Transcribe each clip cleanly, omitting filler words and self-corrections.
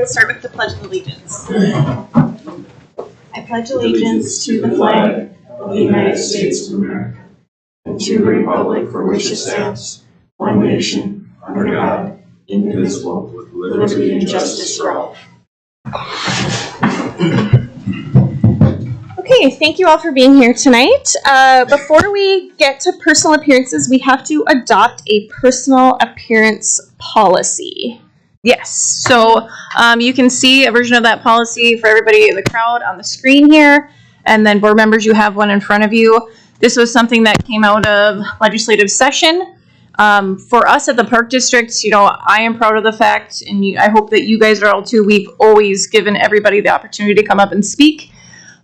going to start with the Pledge of Allegiance. I pledge allegiance to the flag of the United States of America and to the republic for which it stands, one nation, under God, indivisible, with liberty and justice for all. Okay, thank you all for being here tonight. Before we get to personal appearances, we have to adopt a personal appearance policy. Yes, so you can see a version of that policy for everybody in the crowd on the screen here, and then board members, you have one in front of you. This was something that came out of legislative session. For us at the Park District, I am proud of the fact, and I hope that you guys are all too. We've always given everybody the opportunity to come up and speak,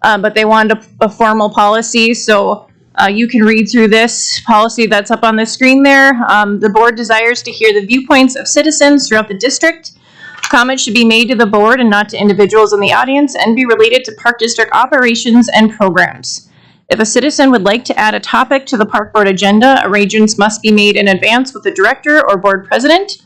but they wanted a formal policy, so you can read through this policy that's up on the screen there. The board desires to hear the viewpoints of citizens throughout the district. Comments should be made to the board and not to individuals in the audience and be related to Park District operations and programs. If a citizen would like to add a topic to the Park Board agenda, arrangements must be made in advance with the director or board president.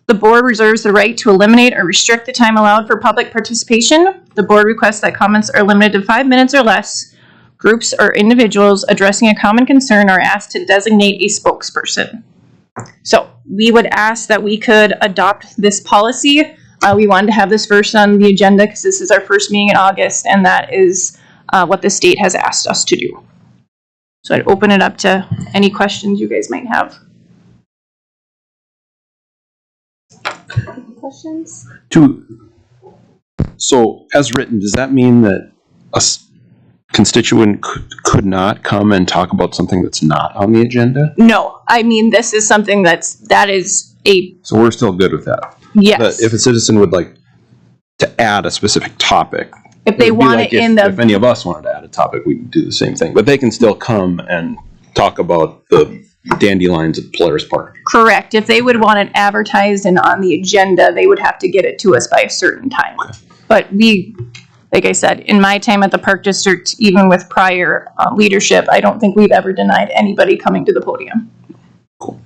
The board reserves the right to eliminate or restrict the time allowed for public participation. The board requests that comments are limited to 5 minutes or less. Groups or individuals addressing a common concern are asked to designate a spokesperson. So we would ask that we could adopt this policy. We wanted to have this first on the agenda because this is our first meeting in August, and that is what the state has asked us to do. So I'd open it up to any questions you guys might have. Any questions? So as written, does that mean that a constituent could not come and talk about something that's not on the agenda? No, I mean, this is something that is a... So we're still good with that? Yes. But if a citizen would like to add a specific topic, if they want it in the... If any of us wanted to add a topic, we can do the same thing. But they can still come and talk about the dandelions at Polaris Park. Correct. If they would want it advertised and on the agenda, they would have to get it to us by a certain time. Okay. But we... Like I said, in my time at the Park District, even with prior leadership, I don't think we've ever denied anybody coming to the podium. Cool.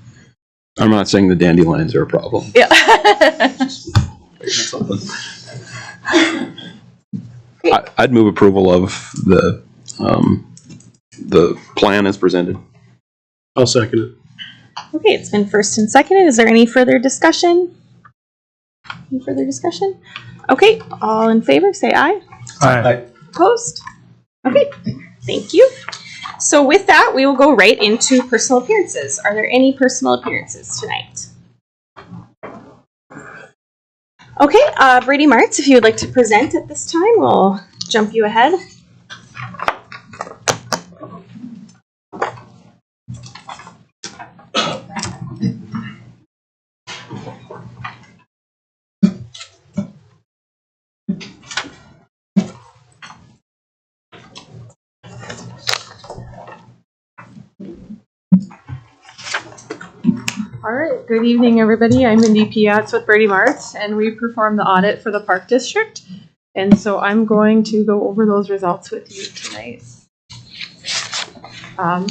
I'm not saying the dandelions are a problem. Yeah. I'd move approval of the plan as presented. I'll second it. Okay, it's been first and seconded. Is there any further discussion? Any further discussion? Okay, all in favor, say aye. Aye. Opposed? Okay, thank you. So with that, we will go right into personal appearances. Are there any personal appearances tonight? Okay, Brady Martz, if you would like to present at this time, we'll jump you ahead. All right, good evening, everybody. I'm Mindy Piatz with Brady Martz, and we perform the audit for the Park District. And so I'm going to go over those results with you tonight.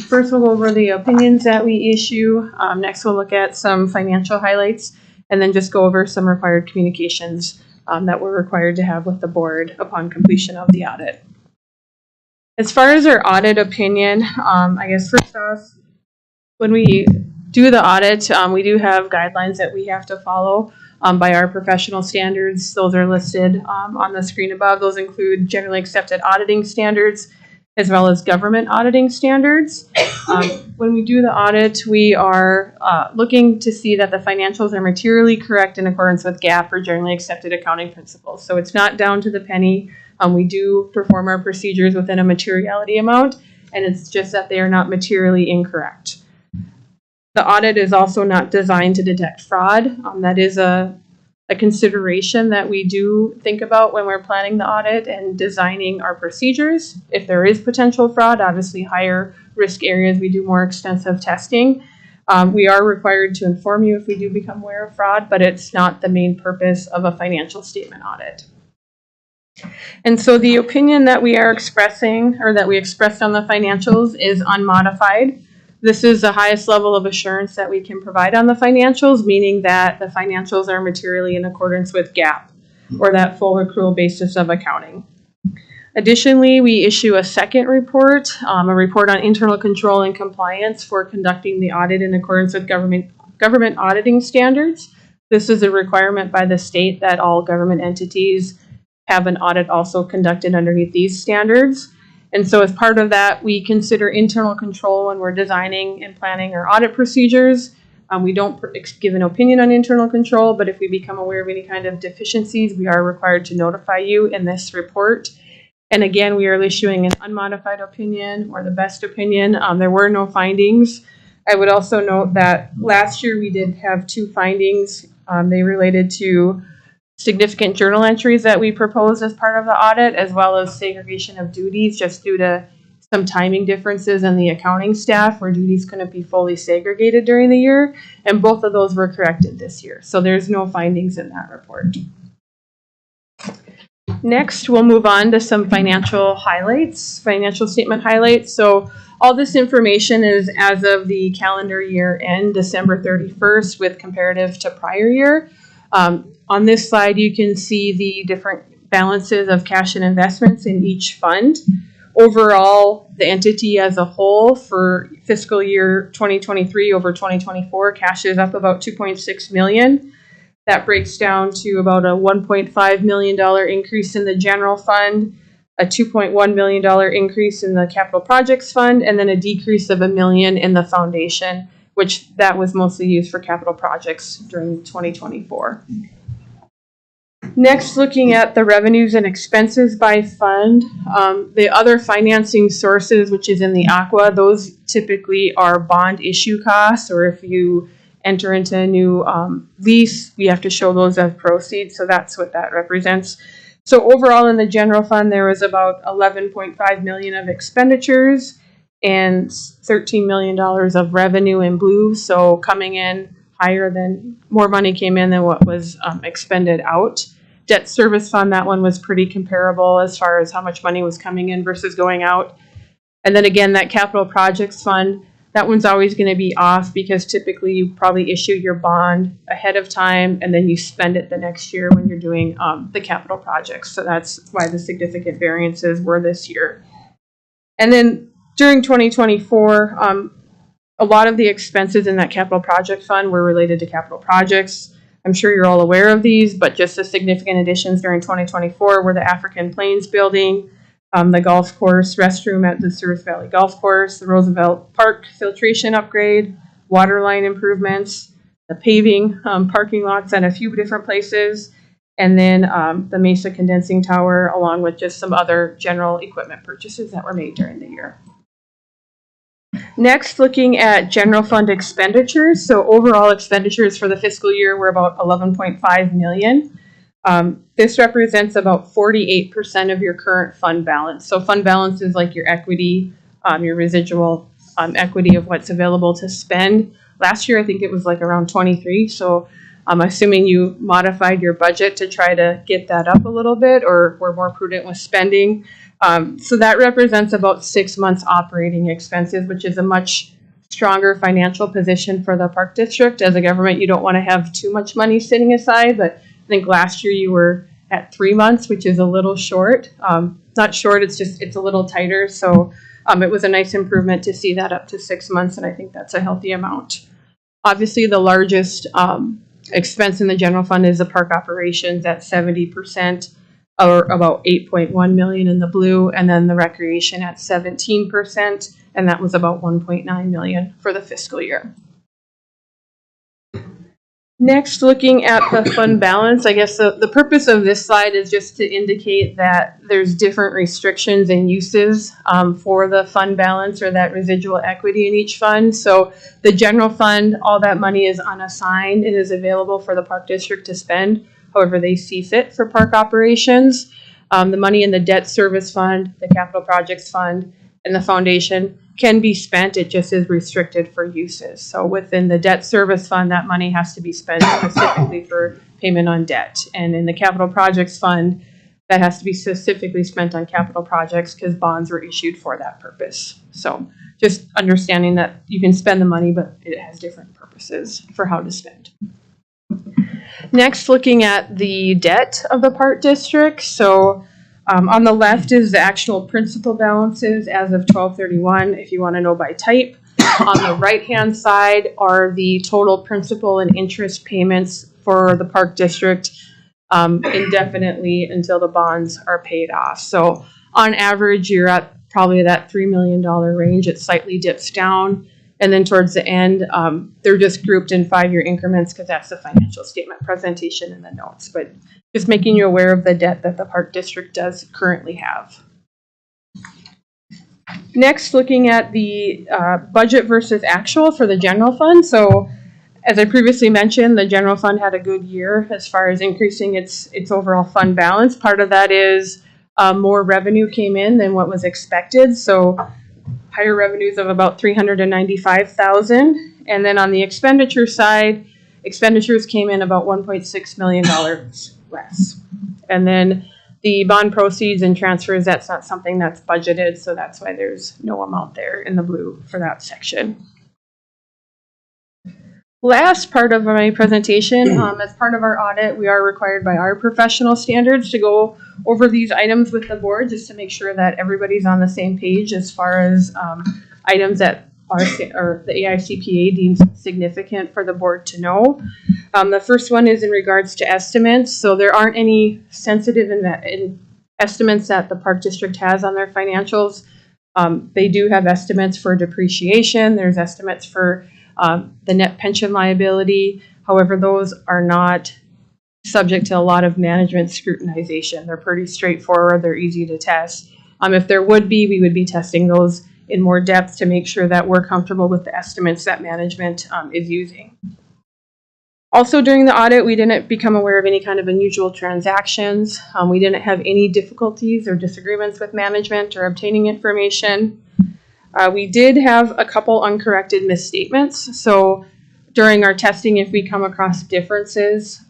First, we'll go over the opinions that we issue. Next, we'll look at some financial highlights, and then just go over some required communications that we're required to have with the board upon completion of the audit. As far as our audit opinion, I guess first off, when we do the audit, we do have guidelines that we have to follow by our professional standards. Those are listed on the screen above. Those include generally accepted auditing standards as well as government auditing standards. When we do the audit, we are looking to see that the financials are materially correct in accordance with GAAP or generally accepted accounting principles. So it's not down to the penny. We do perform our procedures within a materiality amount, and it's just that they are not materially incorrect. The audit is also not designed to detect fraud. That is a consideration that we do think about when we're planning the audit and designing our procedures. If there is potential fraud, obviously higher risk areas, we do more extensive testing. We are required to inform you if we do become aware of fraud, but it's not the main purpose of a financial statement audit. And so the opinion that we are expressing, or that we expressed on the financials, is unmodified. This is the highest level of assurance that we can provide on the financials, meaning that the financials are materially in accordance with GAAP. or that full accrual basis of accounting. Additionally, we issue a second report, a report on internal control and compliance for conducting the audit in accordance with government auditing standards. This is a requirement by the state that all government entities have an audit also conducted underneath these standards. And so as part of that, we consider internal control when we're designing and planning our audit procedures. We don't give an opinion on internal control, but if we become aware of any kind of deficiencies, we are required to notify you in this report. And again, we are issuing an unmodified opinion or the best opinion. There were no findings. I would also note that last year we did have 2 findings. They related to significant journal entries that we proposed as part of the audit, as well as segregation of duties just due to some timing differences in the accounting staff where duties couldn't be fully segregated during the year. And both of those were corrected this year. So there's no findings in that report. Next, we'll move on to some financial statement highlights. So all this information is as of the calendar year end, December 31st, with comparative to prior year. On this slide, you can see the different balances of cash and investments in each fund. Overall, the entity as a whole for fiscal year 2023 over 2024, cash is up about $2.6 million. That breaks down to about a $1.5 million increase in the general fund, a $2.1 million increase in the capital projects fund, and then a decrease of $1 million in the foundation, which that was mostly used for capital projects during 2024. Next, looking at the revenues and expenses by fund, the other financing sources, which is in the aqua, those typically are bond issue costs, or if you enter into a new lease, we have to show those as proceeds, so that's what that represents. So overall in the general fund, there was about $11.5 million of expenditures and $13 million of revenue in blue, so coming in more money came in than what was expended out. Debt service fund, that one was pretty comparable as far as how much money was coming in versus going out. And then again, that capital projects fund, that one's always going to be off because typically you probably issue your bond ahead of time and then you spend it the next year when you're doing the capital projects. So that's why the significant variances were this year. And then during 2024, a lot of the expenses in that capital project fund were related to capital projects. I'm sure you're all aware of these, but just the significant additions during 2024 were the African Plains building, the golf course restroom at the Service Valley Golf Course, the Roosevelt Park filtration upgrade, water line improvements, the paving, parking lots at a few different places, and then the Mesa Condensing Tower, along with just some other general equipment purchases that were made during the year. Next, looking at general fund expenditures. So overall expenditures for the fiscal year were about $11.5 million. This represents about 48% of your current fund balance. So fund balance is like your equity, your residual equity of what's available to spend. Last year, I think it was like around 23. So I'm assuming you modified your budget to try to get that up a little bit, or were more prudent with spending. So that represents about 6 months operating expenses, which is a much stronger financial position for the park district. As a government, you don't want to have too much money sitting aside, but I think last year you were at 3 months, which is a little short. Not short, it's a little tighter. So it was a nice improvement to see that up to 6 months, and I think that's a healthy amount. Obviously, the largest expense in the general fund is the park operations at 70%, or about $8.1 million in the blue, and then the recreation at 17%, and that was about $1.9 million for the fiscal year. Next, looking at the fund balance, I guess the purpose of this slide is just to indicate that there's different restrictions and uses for the fund balance or that residual equity in each fund. So the general fund, all that money is unassigned. It is available for the park district to spend however they see fit for park operations. The money in the debt service fund, the capital projects fund, and the foundation can be spent. It just is restricted for uses. So within the debt service fund, that money has to be spent specifically for payment on debt. And in the capital projects fund, that has to be specifically spent on capital projects because bonds were issued for that purpose. So just understanding that you can spend the money, but it has different purposes for how to spend. Next, looking at the debt of the Park District. So on the left is the actual principal balances as of 12/31, if you want to know by type. On the right-hand side are the total principal and interest payments for the Park District indefinitely until the bonds are paid off. So on average, you're at probably that $3 million range. It slightly dips down. And then towards the end, they're just grouped in 5-year increments because that's the financial statement presentation in the notes. But just making you aware of the debt that the Park District does currently have. Next, looking at the budget versus actual for the general fund. So as I previously mentioned, the general fund had a good year as far as increasing its overall fund balance. Part of that is more revenue came in than what was expected. So higher revenues of about $395,000. And then on the expenditure side, expenditures came in about $1.6 million less. And then the bond proceeds and transfers, that's not something that's budgeted, so that's why there's no amount there in the blue for that section. Last part of my presentation, as part of our audit, we are required by our professional standards to go over these items with the board just to make sure that everybody's on the same page as far as items that or the AICPA deems significant for the board to know. The first one is in regards to estimates. So there aren't any sensitive estimates that the Park District has on their financials. They do have estimates for depreciation. There's estimates for the net pension liability. However, those are not subject to a lot of management scrutinization. They're pretty straightforward. They're easy to test. If there would be, we would be testing those in more depth to make sure that we're comfortable with the estimates that management is using. Also, during the audit, we didn't become aware of any kind of unusual transactions. We didn't have any difficulties or disagreements with management or obtaining information. We did have a couple uncorrected misstatements. So during our testing, if we come across differences,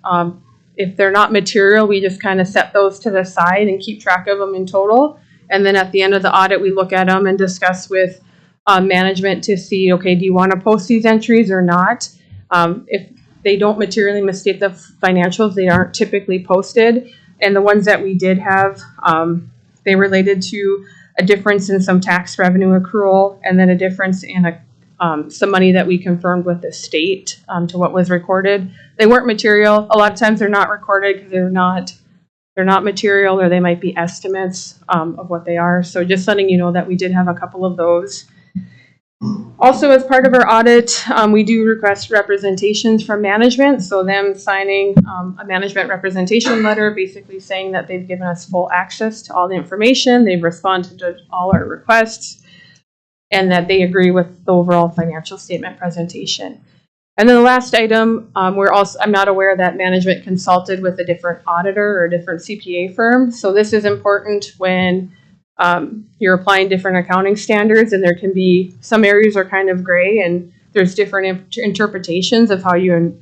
if they're not material, we just kind of set those to the side and keep track of them in total. And then at the end of the audit, we look at them and discuss with management to see, okay, do you want to post these entries or not? If they don't materially misstate the financials, they aren't typically posted. And the ones that we did have, they related to a difference in some tax revenue accrual and then a difference in some money that we confirmed with the state to what was recorded. They weren't material. A lot of times they're not recorded because they're not material, or they might be estimates of what they are. So just letting you know that we did have a couple of those. Also, as part of our audit, we do request representations from management. So them signing a management representation letter, basically saying that they've given us full access to all the information, they've responded to all our requests, and that they agree with the overall financial statement presentation. And then the last item, I'm not aware that management consulted with a different auditor or a different CPA firm. So this is important when you're applying different accounting standards, and there can be some areas are kind of gray, and there's different interpretations of how you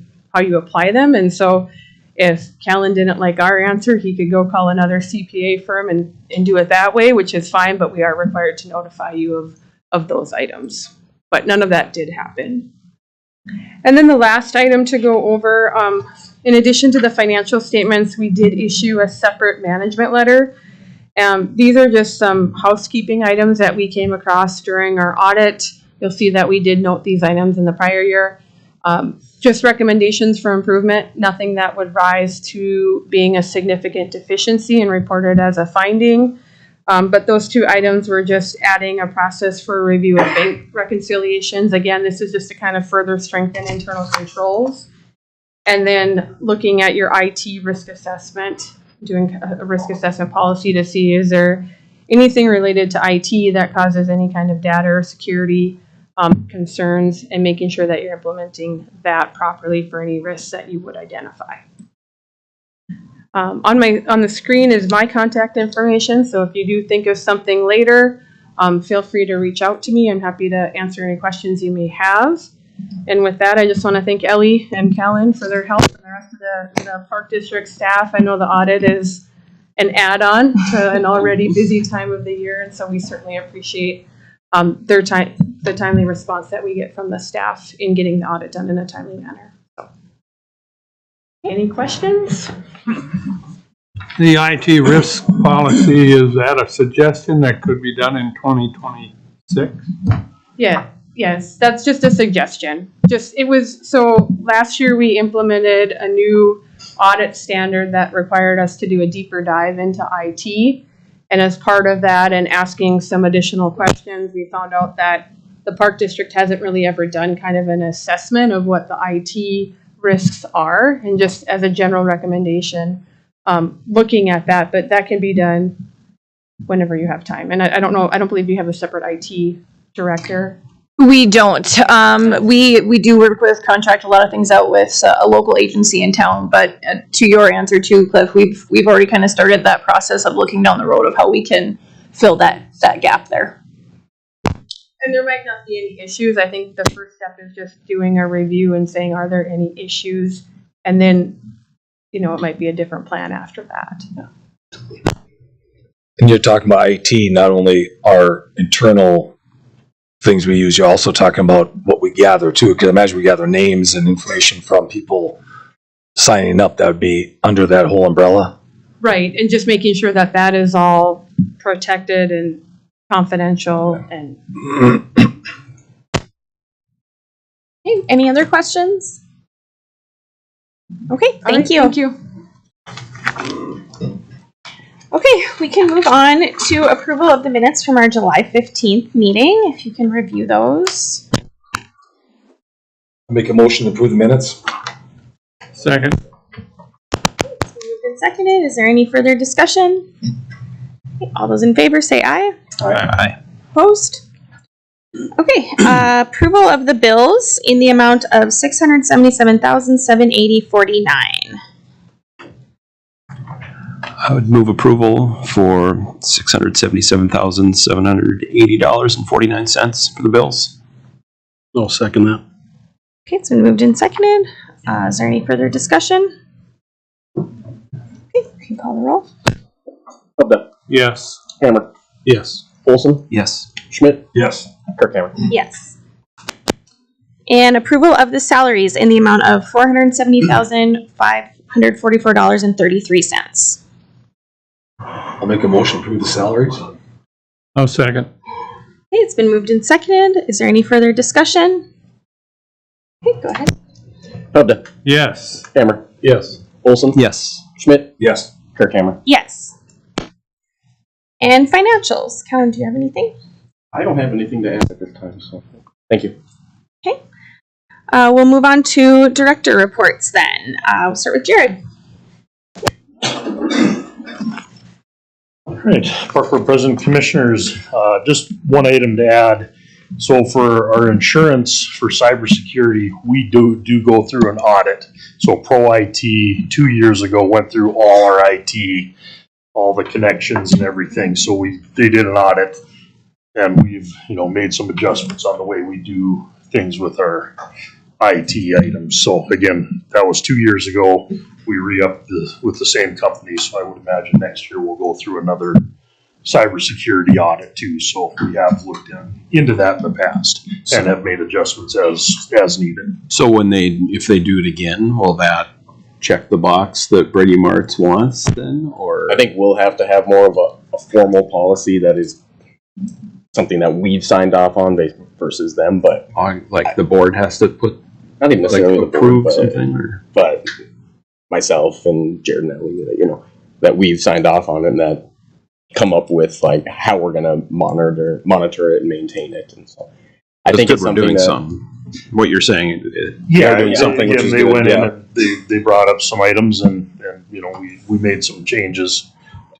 apply them. And so if Callan didn't like our answer, he could go call another CPA firm and do it that way, which is fine, but we are required to notify you of those items. But none of that did happen. And then the last item to go over, in addition to the financial statements, we did issue a separate management letter. These are just some housekeeping items that we came across during our audit. You'll see that we did note these items in the prior year. Just recommendations for improvement, nothing that would rise to being a significant deficiency and reported as a finding. But those two items were just adding a process for review of bank reconciliations. Again, this is just to kind of further strengthen internal controls. And then looking at your IT risk assessment, doing a risk assessment policy to see is there anything related to IT that causes any kind of data or security concerns, and making sure that you're implementing that properly for any risks that you would identify. On the screen is my contact information, so if you do think of something later, feel free to reach out to me. I'm happy to answer any questions you may have. And with that, I just want to thank Ellie and Callan for their help, and the rest of the Park District staff. I know the audit is an add-on to an already busy time of the year, and so we certainly appreciate the timely response that we get from the staff in getting the audit done in a timely manner. Any questions? The IT risk policy, is that a suggestion that could be done in 2026? Yeah, yes, that's just a suggestion. So last year we implemented a new audit standard that required us to do a deeper dive into IT. And as part of that and asking some additional questions, we found out that the Park District hasn't really ever done kind of an assessment of what the IT risks are. And just as a general recommendation, looking at that, but that can be done whenever you have time. And I don't know, I don't believe you have a separate IT director. We don't. We do work with, contract a lot of things out with a local agency in town, but to your answer too, Cliff, we've already kind of started that process of looking down the road of how we can fill that gap there. And there might not be any issues. I think the first step is just doing a review and saying, are there any issues? And then, it might be a different plan after that. And you're talking about IT, not only our internal things we use, you're also talking about what we gather too, because imagine we gather names and information from people signing up, that would be under that whole umbrella. Right, and just making sure that that is all protected and confidential. And Okay, any other questions? Okay, All right, thank you. Thank you. Okay, we can move on to approval of the minutes from our July 15th meeting. If you can review those. Make a motion to approve the minutes. Second. It's moved and seconded. Is there any further discussion? Okay, all those in favor say aye. Aye. Opposed? Okay, approval of the bills in the amount of $677,780.49. I would move approval for $677,780.49 for the bills. I'll second that. Okay, it's been moved and seconded. Is there any further discussion? Okay, you can call the roll. Hubda. Yes. Hammer. Yes. Olson. Yes. Schmidt. Yes. Kirkhammer. Yes. And approval of the salaries in the amount of $470,544.33. I'll make a motion to approve the salaries. I'll second. Okay, it's been moved and seconded. Is there any further discussion? Okay, go ahead. Hubda. Yes. Hammer. Yes. Olson. Yes. Schmidt. Yes. Kirkhammer. Yes. And financials. Callan, do you have anything? I don't have anything to add at this time, so thank you. Okay. We'll move on to director reports then. We'll start with Jared. All right, Park Board President, Commissioners, just one item to add. So for our insurance for cybersecurity, we do go through an audit. So Pro IT 2 years ago went through all our IT, all the connections and everything. So they did an audit, and we've made some adjustments on the way we do things with our IT items. So again, that was 2 years ago. We re-upped with the same company, so I would imagine next year we'll go through another cybersecurity audit too. So we have looked into that in the past and have made adjustments as needed. So if they do it again, will that check the box that Brady Martz wants then, or? I think we'll have to have more of a formal policy that is something that we've signed off on versus them, but Like the board has to put, not even necessarily the approve board, something, or? but myself and Jared and Ellie, that we've signed off on and that come up with like how we're going to monitor it and maintain it. And so I think it's we're something doing that, some, what you're saying. Yeah, doing something which is they good, went yeah. in and they brought up some items and we made some changes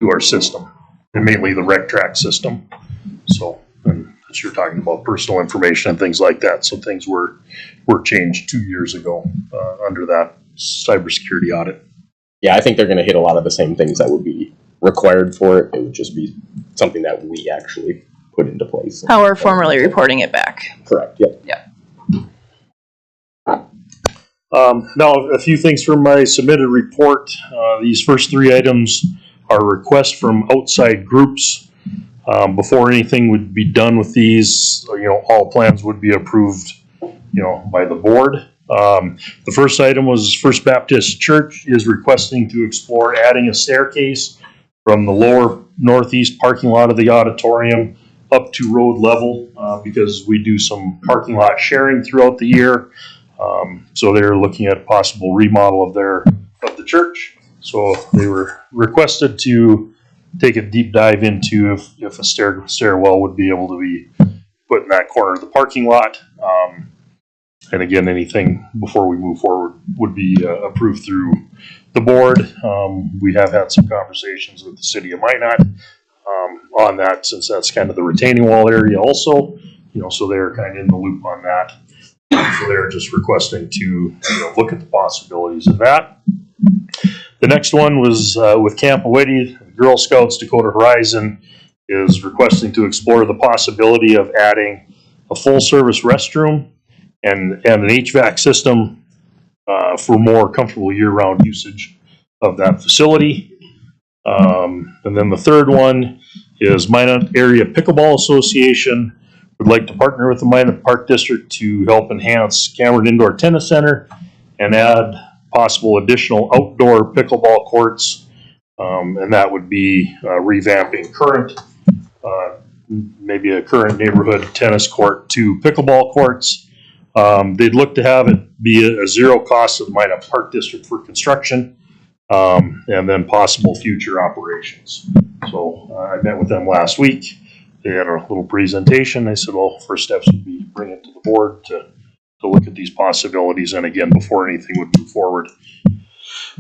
to our system, and mainly the rec track system. So, and as you're talking about personal information and things like that, so things were changed 2 years ago under that cybersecurity audit. yeah, I think they're going to hit a lot of the same things that would be required for it. It would just be something that we actually put into place. How we're formally reporting it back. Correct. Yep. Now, a few things from my submitted report. These first three items are requests from outside groups. Before anything would be done with these, all plans would be approved, by the board. The first item was First Baptist Church is requesting to explore adding a staircase from the lower northeast parking lot of the auditorium up to road level, because we do some parking lot sharing throughout the year. So they're looking at a possible remodel of the church. So they were requested to take a deep dive into if a stairwell would be able to be put in that corner of the parking lot. And again, anything before we move forward would be approved through the board. We have had some conversations with the city of Minot on that, since that's kind of the retaining wall area also, so they're kind of in the loop on that. So they're just requesting to look at the possibilities of that. The next one was with Camp Aweti, Girl Scouts Dakota Horizon is requesting to explore the possibility of adding a full service restroom and an HVAC system for more comfortable year-round usage of that facility. And then the third one is Minot Area Pickleball Association would like to partner with the Minot Park District to help enhance Cameron Indoor Tennis Center and add possible additional outdoor pickleball courts. And that would be revamping maybe a current neighborhood tennis court to pickleball courts. They'd look to have it be a zero cost to the Minot Park District for construction, and then possible future operations. So I met with them last week. They had a little presentation. They said, well, first steps would be bring it to the board to look at these possibilities. And again, before anything would move forward,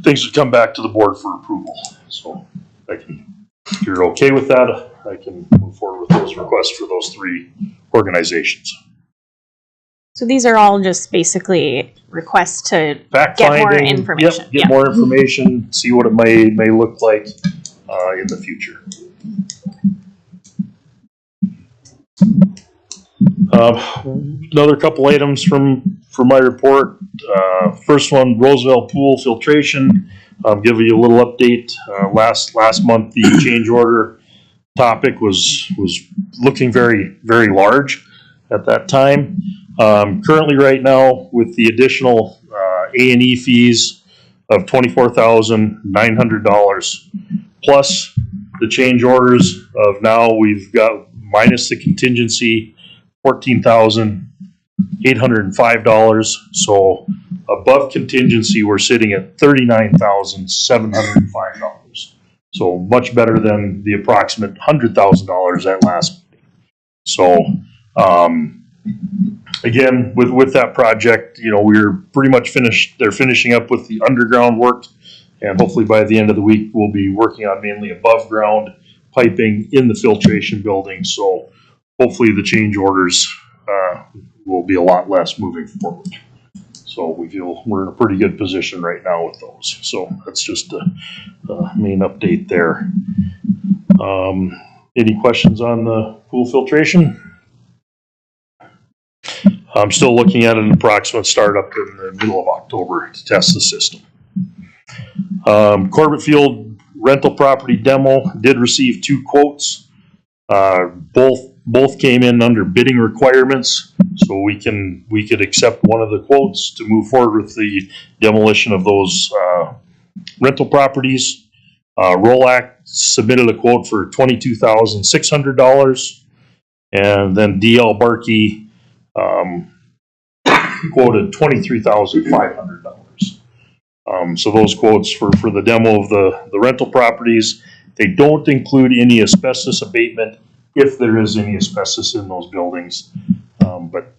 things would come back to the board for approval. So if you're okay with that, I can move forward with those requests for those three organizations. So these are all just basically requests to Fact get more finding, information. Get more information, see what it may look like in the future. Another couple items from my report. First one, Roosevelt Pool filtration. Give you a little update. Last month, the change order topic was looking very, very large at that time. Currently, right now, with the additional A&E fees of $24,900 plus the change orders of now we've got minus the contingency $14,805. So above contingency, we're sitting at $39,705. So much better than the approximate $100,000 at last meeting. So again, with that project, we're pretty much finished. They're finishing up with the underground work, and hopefully by the end of the week, we'll be working on mainly above ground piping in the filtration building. So hopefully the change orders will be a lot less moving forward. So we feel we're in a pretty good position right now with those. So that's just a main update there. Any questions on the pool filtration? I'm still looking at an approximate startup in the middle of October to test the system. Corbett Field rental property demo did receive 2 quotes. Both came in under bidding requirements, so we could accept one of the quotes to move forward with the demolition of those rental properties. Rolac submitted a quote for $22,600, and then DL Barkey quoted $23,500. So those quotes for the demo of the rental properties, they don't include any asbestos abatement if there is any asbestos in those buildings, but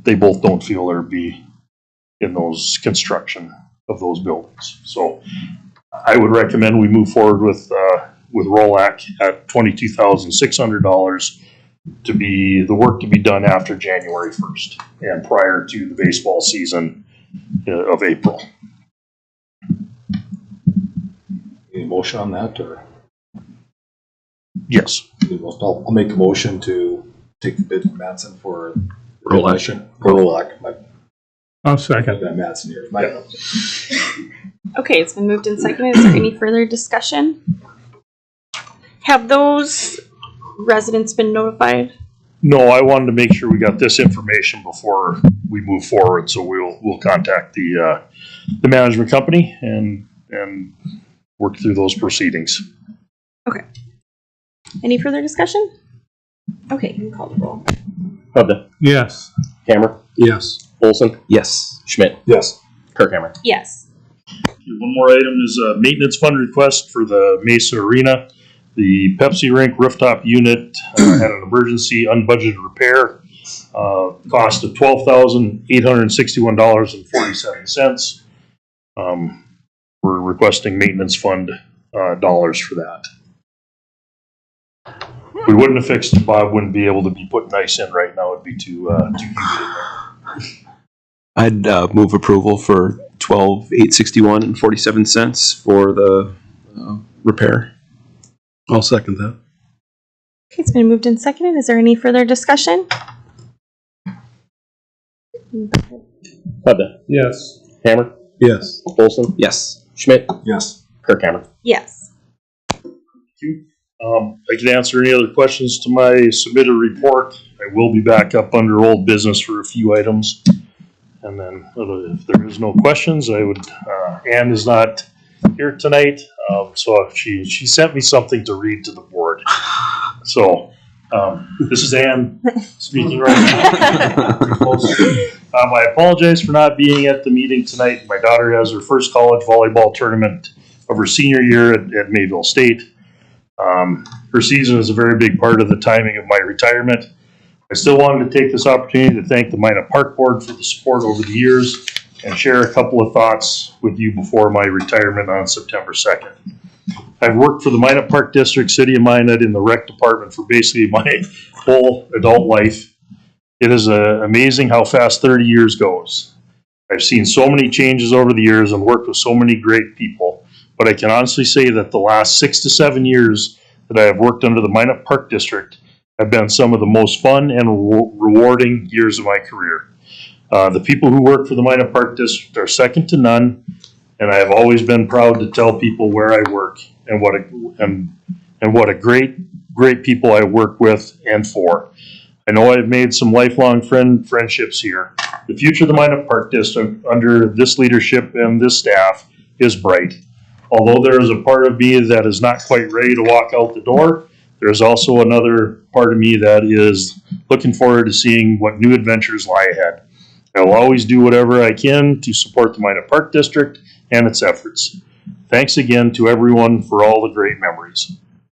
they both don't feel there'd be in those construction of those buildings. So I would recommend we move forward with Rolac at $22,600 to be the work to be done after January 1st and prior to the baseball season of April. Any motion on that, or? Yes. I'll make a motion to take the bid from Mattson for Rolac. Rolac. I'll second. That Mattson here. Okay, it's been moved and seconded. Is there any further discussion? Have those residents been notified? No, I wanted to make sure we got this information before we move forward, so we'll contact the management company and work through those proceedings. Okay. Any further discussion? Okay, you can call the roll. Hubda. Yes. Hammer. Yes. Olson. Yes. Schmidt. Yes. Kirkhammer. Yes. One more item is a maintenance fund request for the Mesa Arena. The Pepsi Rink rooftop unit had an emergency unbudgeted repair, cost of $12,861.47. We're requesting maintenance fund dollars for that. We wouldn't have fixed it. Bob wouldn't be able to be putting ice in right now. It'd be too humid in there. I'd move approval for $12,861.47 for the repair. I'll second that. Okay, it's been moved and seconded. Is there any further discussion? Hubda. Yes. Hammer. Yes. Olson. Yes. Schmidt. Yes. Kirkhammer. Yes. I can answer any other questions to my submitted report. I will be back up under old business for a few items. And then if there is no questions, I would, Ann is not here tonight. So she sent me something to read to the board. So this is Ann speaking right now. I apologize for not being at the meeting tonight. My daughter has her first college volleyball tournament of her senior year at Mayville State. Her season is a very big part of the timing of my retirement. I still wanted to take this opportunity to thank the Minot Park Board for the support over the years and share a couple of thoughts with you before my retirement on September 2nd. I've worked for the Minot Park District, City of Minot, in the rec department for basically my whole adult life. It is amazing how fast 30 years goes. I've seen so many changes over the years and worked with so many great people, but I can honestly say that the last 6 to 7 years that I have worked under the Minot Park District have been some of the most fun and rewarding years of my career. The people who work for the Minot Park District are second to none, and I have always been proud to tell people where I work and what a great people I work with and for. I know I've made some lifelong friendships here. The future of the Minot Park District under this leadership and this staff is bright. Although there is a part of me that is not quite ready to walk out the door, there's also another part of me that is looking forward to seeing what new adventures lie ahead. I will always do whatever I can to support the Minot Park District and its efforts. Thanks again to everyone for all the great memories.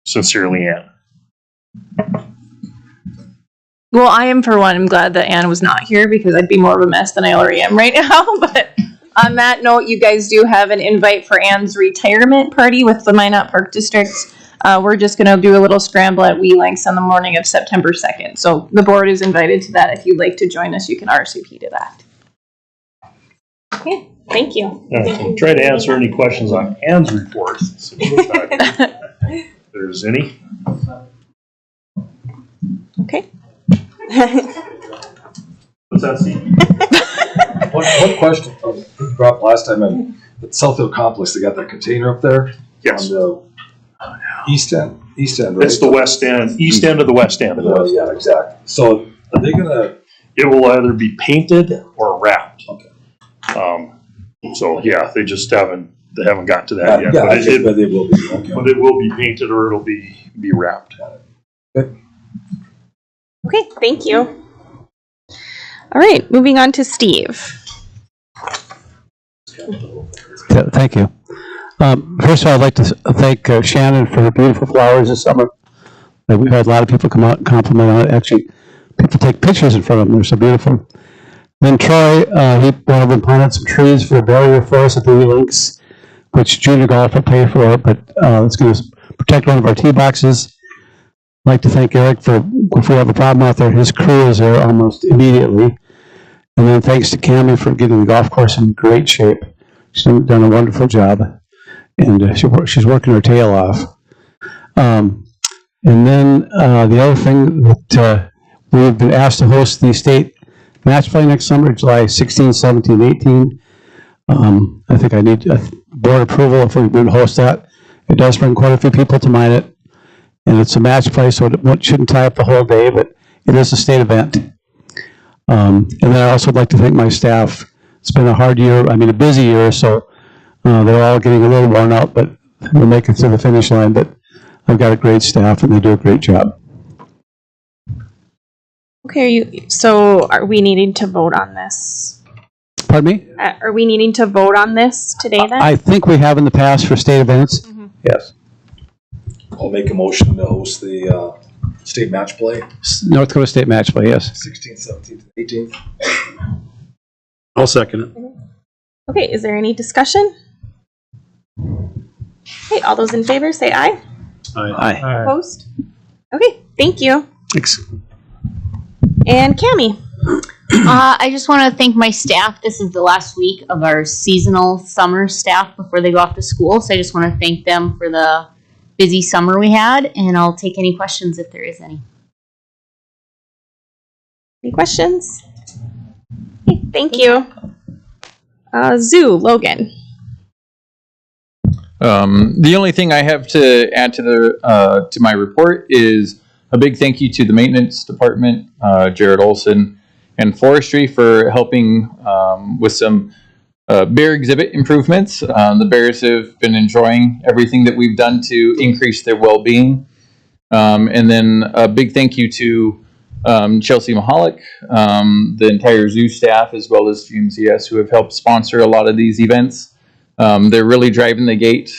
Sincerely, Ann. Well, I am, for one, I'm glad that Ann was not here because I'd be more of a mess than I already am right now. But on that note, you guys do have an invite for Ann's retirement party with the Minot Park District. We're just going to do a little scramble at Wee Links on the morning of September 2nd. So the board is invited to that. If you'd like to join us, you can RSVP to that. Okay, thank you. I'll try to answer any questions on Ann's report. If there's any. Okay. What's that, Steve? One question you brought up last time at Southfield Complex, they got that container up there. Yes. On the east end, right? It's the west end, east end of the west end. Yeah, exactly. So are they gonna? It will either be painted or wrapped. Okay. So yeah, they just haven't got to that yet. Yeah, But they will be. Okay. But it will be painted or it'll be wrapped. Okay, thank you. All right, moving on to Steve. Thank you. First of all, I'd like to thank Shannon for her beautiful flowers this summer. We've had a lot of people come out and compliment on it. Actually, people take pictures in front of them. They're so beautiful. Then Troy, he went over and planted some trees for a barrier for us at the Links, which junior golf will pay for, but it's going to protect one of our tee boxes. I'd like to thank Eric for, if we have a problem out there, his crew is there almost immediately. And then thanks to Cammie for getting the golf course in great shape. She's done a wonderful job. And she's working her tail off. And then the other thing that we've been asked to host the state match play next summer, July 16, 17, 18. I think I need board approval if we would host that. It does bring quite a few people to Minot. And it's a match play, so it shouldn't tie up the whole day, but it is a state event. And then I also would like to thank my staff. It's been a hard year, a busy year, so they're all getting a little worn out, but we'll make it to the finish line. But I've got a great staff, and they do a great job. Okay, so are we needing to vote on this? Pardon me? Are we needing to vote on this today then? I think we have in the past for state events. Mhm. Yes. I'll make a motion to host the state match play, North Dakota State Match Play, yes. 16th, 17th, 18th. I'll second it. Okay, is there any discussion? Okay, all those in favor say aye. Aye. Opposed? Okay, thank you. Thanks. And Cammie. I just want to thank my staff. This is the last week of our seasonal summer staff before they go off to school. So I just want to thank them for the busy summer we had, and I'll take any questions if there is any. Any questions? Okay, thank you. Zoo, Logan. The only thing I have to add to my report is a big thank you to the maintenance department, Jared Olson, and forestry for helping with some bear exhibit improvements. The bears have been enjoying everything that we've done to increase their well-being. And then a big thank you to Chelsea Mahalik, the entire zoo staff, as well as GMCS, who have helped sponsor a lot of these events. They're really driving the gate.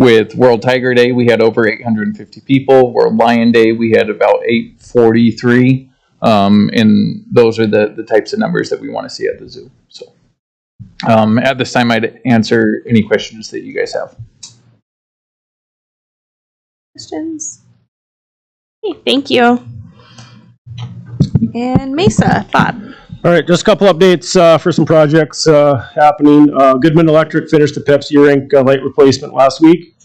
With World Tiger Day, we had over 850 people. World Lion Day, we had about 843. And those are the types of numbers that we want to see at the zoo. So at this time, I'd answer any questions that you guys have. Questions? Okay, thank you. And Mesa, Bob. All right, just a couple updates for some projects happening. Goodman Electric finished the Pepsi rink light replacement last week.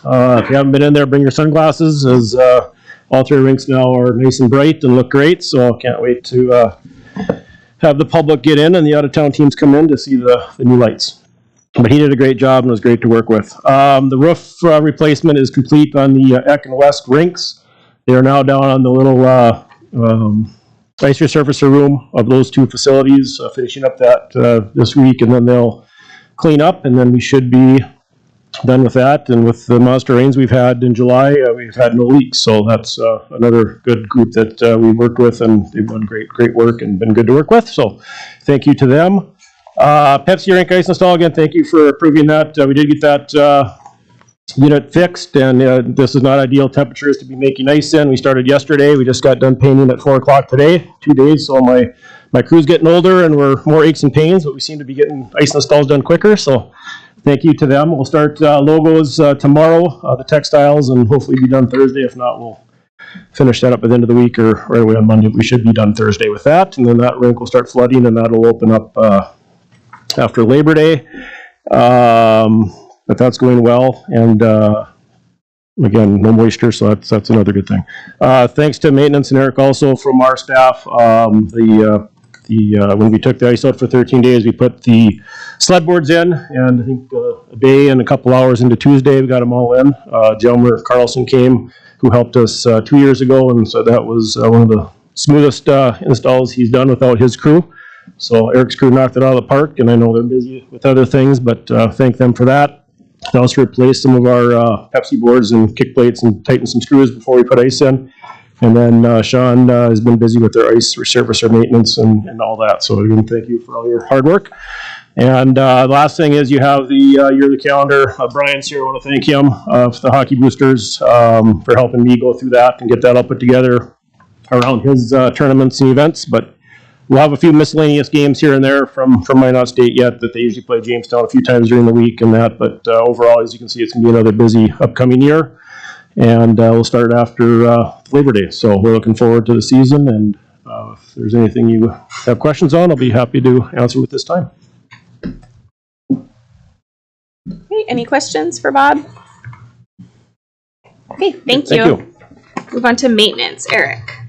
If you haven't been in there, bring your sunglasses, as all three rinks now are nice and bright and look great. So I can't wait to have the public get in and the out-of-town teams come in to see the new lights. But he did a great job and was great to work with. The roof replacement is complete on the Eck and West rinks. They are now down on the little ice resurfacer room of those two facilities, finishing up that this week, and then they'll clean up, and then we should be done with that. And with the monster rains we've had in July, we've had no leaks, so that's another good group that we worked with, and they've done great work and been good to work with. So thank you to them. Pepsi rink ice install, again, thank you for approving that. We did get that unit fixed, and this is not ideal temperatures to be making ice in. We started yesterday. We just got done painting at 4 o'clock today, 2 days. So my crew's getting older and we're more aches and pains, but we seem to be getting ice installs done quicker. So thank you to them. We'll start logos tomorrow, the textiles, and hopefully be done Thursday. If not, we'll finish that up at the end of the week or right away on Monday. We should be done Thursday with that. And then that rink will start flooding, and that'll open up after Labor Day. But that's going well, and again, no moisture, so that's another good thing. Thanks to maintenance and Eric also from our staff. When we took the ice out for 13 days, we put the sled boards in, and I think a day and a couple hours into Tuesday, we got them all in. Jelmer Carlson came, who helped us 2 years ago, and so that was one of the smoothest installs he's done without his crew. So Eric's crew knocked it out of the park, and I know they're busy with other things, but thank them for that. They also replaced some of our Pepsi boards and kick plates and tightened some screws before we put ice in. And then Sean has been busy with their ice resurfacer maintenance and all that. So again, thank you for all your hard work. And the last thing is you have the yearly calendar. Brian's here. I want to thank him for the Hockey Boosters for helping me go through that and get that all put together around his tournaments and events. But we'll have a few miscellaneous games here and there from Minot State yet that they usually play Jamestown a few times during the week and that. But overall, as you can see, it's going to be another busy upcoming year. And we'll start after Labor Day. So we're looking forward to the season. And if there's anything you have questions on, I'll be happy to answer with this time. Okay, any questions for Bob? Okay, thank you. Move on to maintenance. Eric.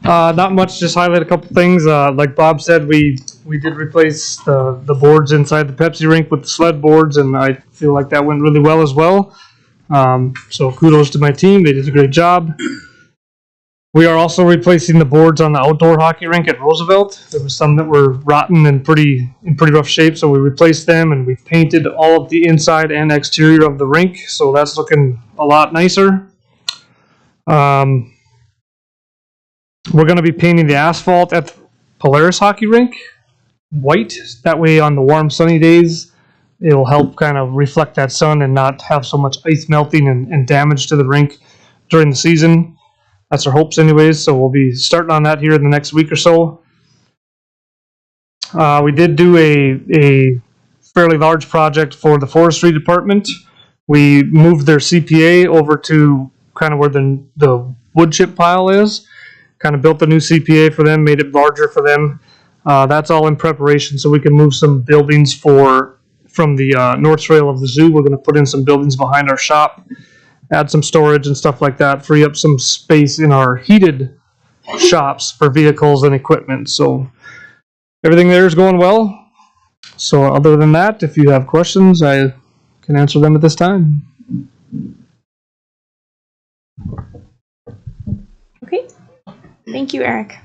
Not much, just highlight a couple things. Like Bob said, we We did replace the boards inside the Pepsi rink with the sled boards, and I feel like that went really well as well. So kudos to my team. They did a great job. We are also replacing the boards on the outdoor hockey rink at Roosevelt. There was some that were rotten and in pretty rough shape, so we replaced them, and we've painted all of the inside and exterior of the rink, so that's looking a lot nicer. We're going to be painting the asphalt at the Polaris hockey rink white. That way on the warm sunny days, it'll help kind of reflect that sun and not have so much ice melting and damage to the rink during the season. That's our hopes anyways, so we'll be starting on that here in the next week or so. We did do a fairly large project for the forestry department. We moved their CPA over to kind of where the wood chip pile is. Kind of built a new CPA for them, made it larger for them. That's all in preparation so we can move some buildings from the north trail of the zoo. We're going to put in some buildings behind our shop, add some storage and stuff like that, free up some space in our heated shops for vehicles and equipment. So everything there is going well. So other than that, if you have questions, I can answer them at this time. Okay. Thank you, Eric.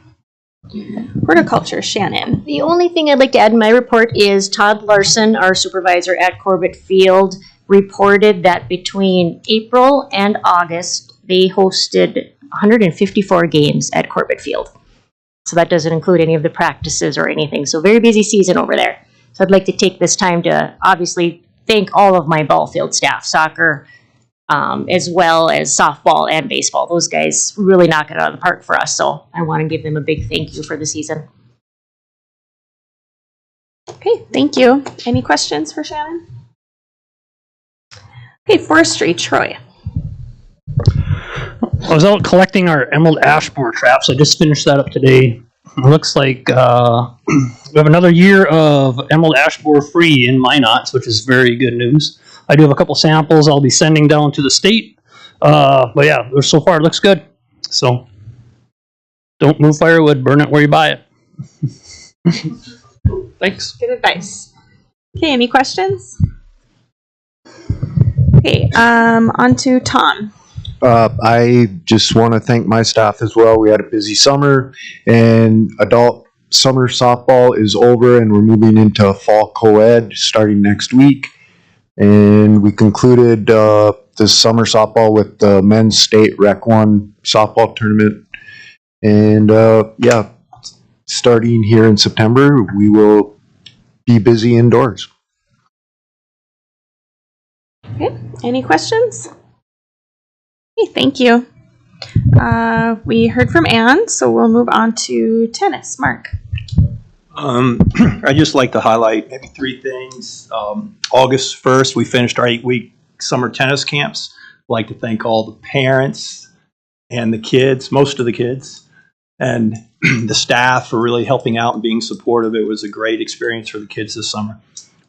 Horticulture, Shannon. The only thing I'd like to add in my report is Todd Larson, our supervisor at Corbett Field, reported that between April and August, they hosted 154 games at Corbett Field. So that doesn't include any of the practices or anything. So very busy season over there. So I'd like to take this time to obviously thank all of my ball field staff, soccer, as well as softball and baseball. Those guys really knock it out of the park for us. So I want to give them a big thank you for the season. Okay, thank you. Any questions for Shannon? Okay, forestry, Troy. I was out collecting our emerald ash borer traps. I just finished that up today. It looks like we have another year of emerald ash borer free in Minot, which is very good news. I do have a couple samples I'll be sending down to the state. But yeah, so far it looks good. So don't move firewood, burn it where you buy it. Thanks. Good advice. Okay, any questions? Okay, on to Tom. I just want to thank my staff as well. We had a busy summer, and adult summer softball is over, and we're moving into fall co-ed starting next week. And we concluded the summer softball with the men's state Rec 1 softball tournament. And yeah, starting here in September, we will be busy indoors. Okay, any questions? Okay, thank you. We heard from Anne, so we'll move on to tennis. Mark. I'd just like to highlight maybe three things. August 1st, we finished our 8-week summer tennis camps. I'd like to thank all the parents and the kids, most of the kids, and the staff for really helping out and being supportive. It was a great experience for the kids this summer.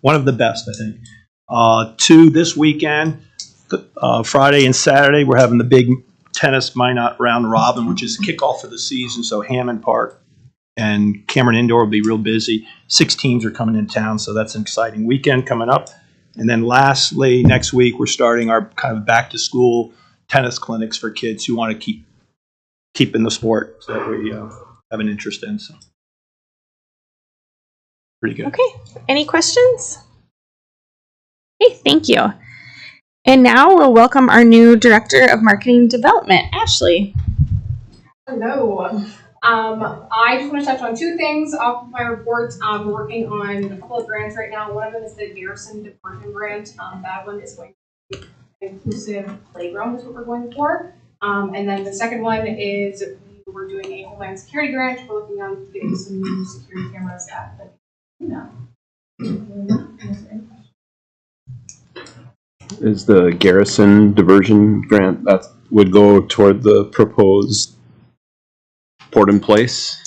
One of the best, I think. Two, this weekend, Friday and Saturday, we're having the big tennis Minot round robin, which is kickoff for the season. So Hammond Park and Cameron Indoor will be real busy. 6 teams are coming into town, so that's an exciting weekend coming up. And then lastly, next week, we're starting our kind of back-to-school tennis clinics for kids who want to keep in the sport that we have an interest in. So pretty good. Okay, any questions? Okay, thank you. And now we'll welcome our new Director of Marketing Development, Ashley. Hello. I just want to touch on 2 things off of my report. We're working on a couple of grants right now. One of them is the Garrison Department grant. That one is going to be an inclusive playground is what we're going for. And then the second one is we're doing a Homeland Security grant. We're looking on getting some new security cameras at the Is the Garrison diversion grant that would go toward the proposed port in place,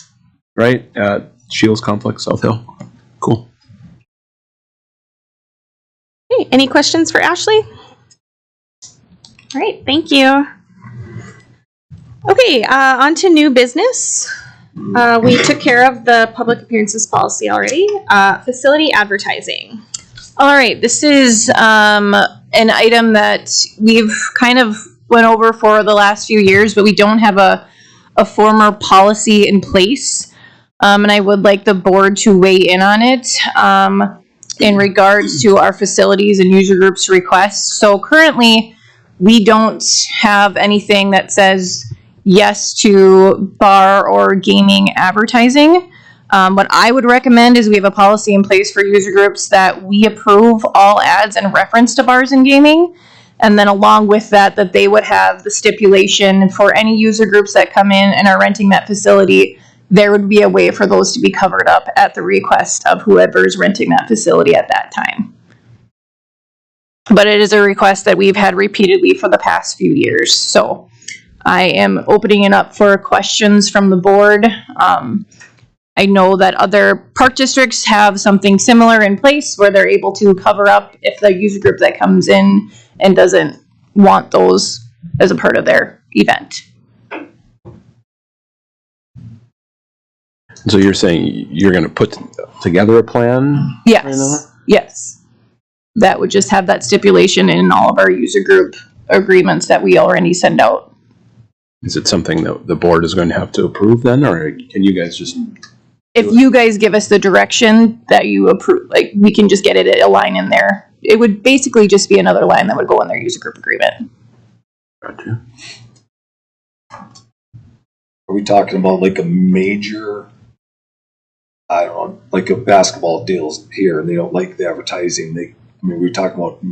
right, at Shields Complex, South Hill? Cool. Okay, any questions for Ashley? All right, thank you. Okay, on to new business. We took care of the public appearances policy already. Facility advertising. All right, this is an item that we've kind of went over for the last few years, but we don't have a former policy in place. And I would like the board to weigh in on it in regards to our facilities and user groups requests. So currently, we don't have anything that says yes to bar or gaming advertising. What I would recommend is we have a policy in place for user groups that we approve all ads in reference to bars and gaming. And then along with that, that they would have the stipulation for any user groups that come in and are renting that facility, there would be a way for those to be covered up at the request of whoever's renting that facility at that time. But it is a request that we've had repeatedly for the past few years. So I am opening it up for questions from the board. I know that other park districts have something similar in place where they're able to cover up if the user group that comes in and doesn't want those as a part of their event. So you're saying you're going to put together a plan? Yes, yes. That would just have that stipulation in all of our user group agreements that we already send out. Is it something that the board is going to have to approve then, or can you guys just... If you guys give us the direction that you approve, like, we can just get it a line in there. It would basically just be another line that would go in their user group agreement. Gotcha. Are we talking about like a major, I don't know, like a basketball deals here and they don't like the advertising? We're talking about...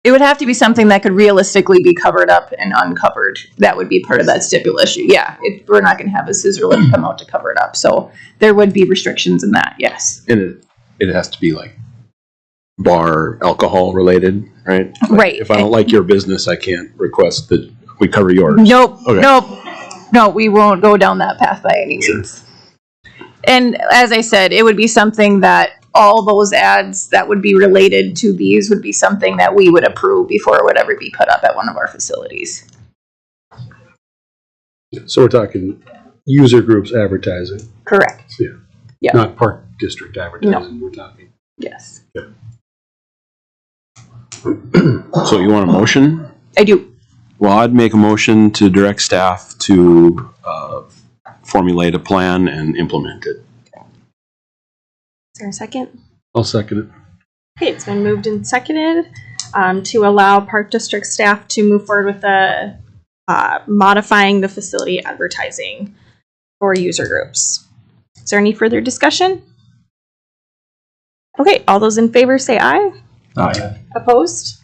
It would have to be something that could realistically be covered up and uncovered. That would be part of that stipulation. Yeah, we're not going to have a scissor lift come out to cover it up. So there would be restrictions in that, yes. And it has to be like bar alcohol related, right? Right. If I don't like your business, I can't request that we cover yours. Nope, Okay. No, we won't go down that path by any means. And as I said, it would be something that all those ads that would be related to these would be something that we would approve before it would ever be put up at one of our facilities. So we're talking user groups advertising. Correct. Yeah. Yeah. Not park district advertising, we're talking. Yes. So you want a motion? I do. Well, I'd make a motion to direct staff to formulate a plan and implement it. Is there a second? I'll second it. Okay, it's been moved and seconded to allow Park District staff to move forward with the modifying the facility advertising for user groups. Is there any further discussion? Okay, all those in favor say aye. Aye. Opposed?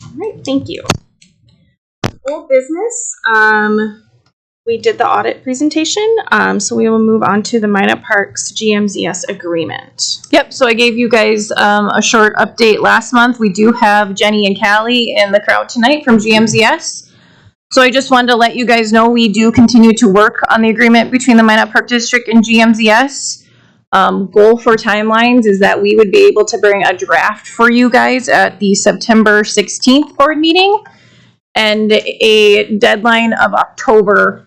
All right, thank you. Old business. We did the audit presentation, so we will move on to the Minot Parks GMZS agreement. Yep, so I gave you guys a short update last month. We do have Jenny and Callie in the crowd tonight from GMZS. So I just wanted to let you guys know we do continue to work on the agreement between the Minot Park District and GMZS. Goal for timelines is that we would be able to bring a draft for you guys at the September 16th board meeting and a deadline of October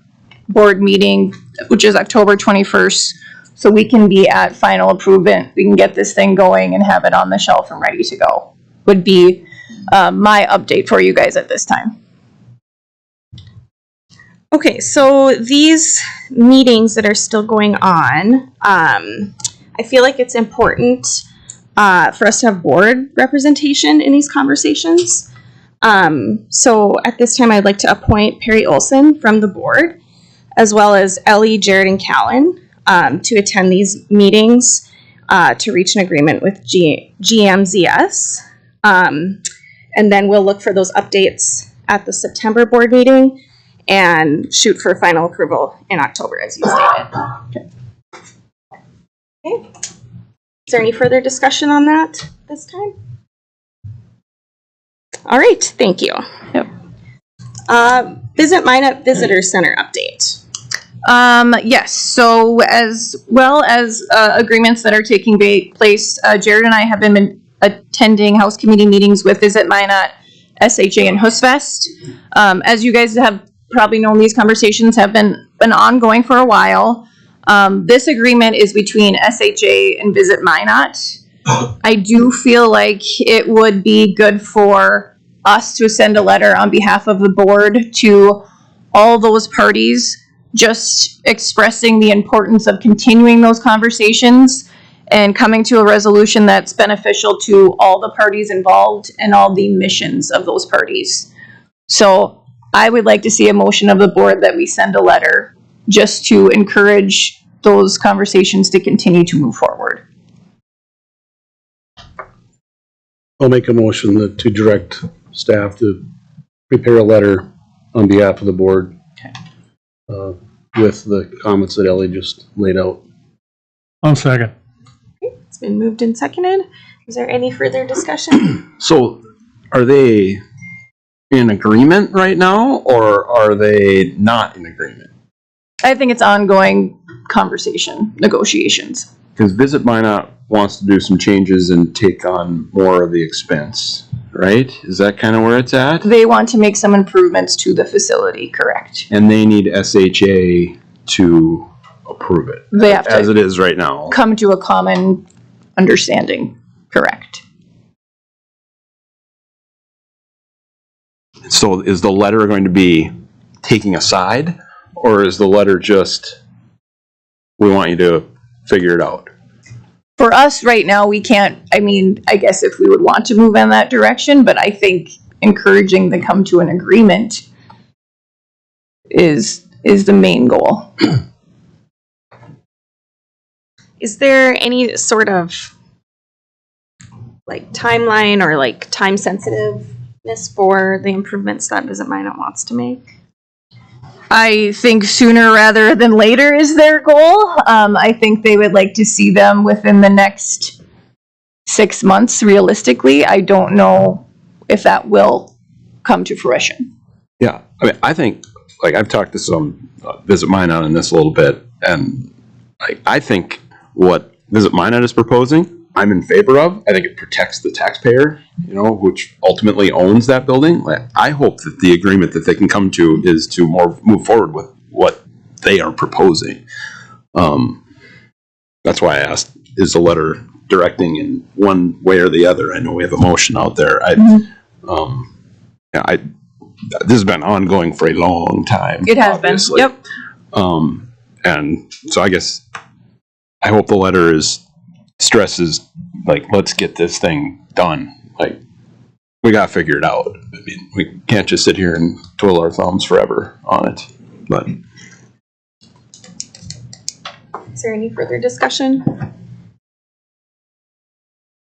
board meeting, which is October 21st, so we can be at final approval. We can get this thing going and have it on the shelf and ready to go. Would be my update for you guys at this time. Okay, so these meetings that are still going on, I feel like it's important for us to have board representation in these conversations. So at this time, I'd like to appoint Perry Olson from the board, as well as Ellie, Jared, and Callan to attend these meetings to reach an agreement with GMZS. And then we'll look for those updates at the September board meeting and shoot for final approval in October, as you stated. Okay. Is there any further discussion on that this time? All right, thank you. Yep. Visit Minot Visitor Center update. Yes, so as well as agreements that are taking place, Jared and I have been attending House Committee meetings with Visit Minot, SHA, and HUSFest. As you guys have probably known, these conversations have been ongoing for a while. This agreement is between SHA and Visit Minot. I do feel like it would be good for us to send a letter on behalf of the board to all those parties, just expressing the importance of continuing those conversations and coming to a resolution that's beneficial to all the parties involved and all the missions of those parties. So I would like to see a motion of the board that we send a letter just to encourage those conversations to continue to move forward. I'll make a motion to direct staff to prepare a letter on behalf of the board with the comments that Ellie just laid out. I'll second. It's been moved and seconded. Is there any further discussion? So are they in agreement right now, or are they not in agreement? I think it's ongoing conversation, negotiations. Because Visit Minot wants to do some changes and take on more of the expense, right? Is that kind of where it's at? They want to make some improvements to the facility, correct? And they need SHA to approve it. They have to as it is right now. come to a common understanding, correct? So is the letter going to be taking a side, or is the letter just, we want you to figure it out? For us right now, we can't, I mean, I guess if we would want to move in that direction, but I think encouraging them to come to an agreement is the main goal. Is there any sort of like timeline or like time sensitiveness for the improvements that Visit Minot wants to make? I think sooner rather than later is their goal. I think they would like to see them within the next 6 months, realistically. I don't know if that will come to fruition. Yeah, I mean, I think, like, I've talked to some Visit Minot on this a little bit, and I think what Visit Minot is proposing, I'm in favor of. I think it protects the taxpayer, you know, which ultimately owns that building. I hope that the agreement that they can come to is to move forward with what they are proposing. That's why I asked, is the letter directing in one way or the other? I know we have a motion out there. This has been ongoing for a long time. It has obviously. been, yep. And so I guess I hope the letter stresses, like, let's get this thing done. Like, we gotta figure it out. I mean, we can't just sit here and twiddle our thumbs forever on it. But Is there any further discussion?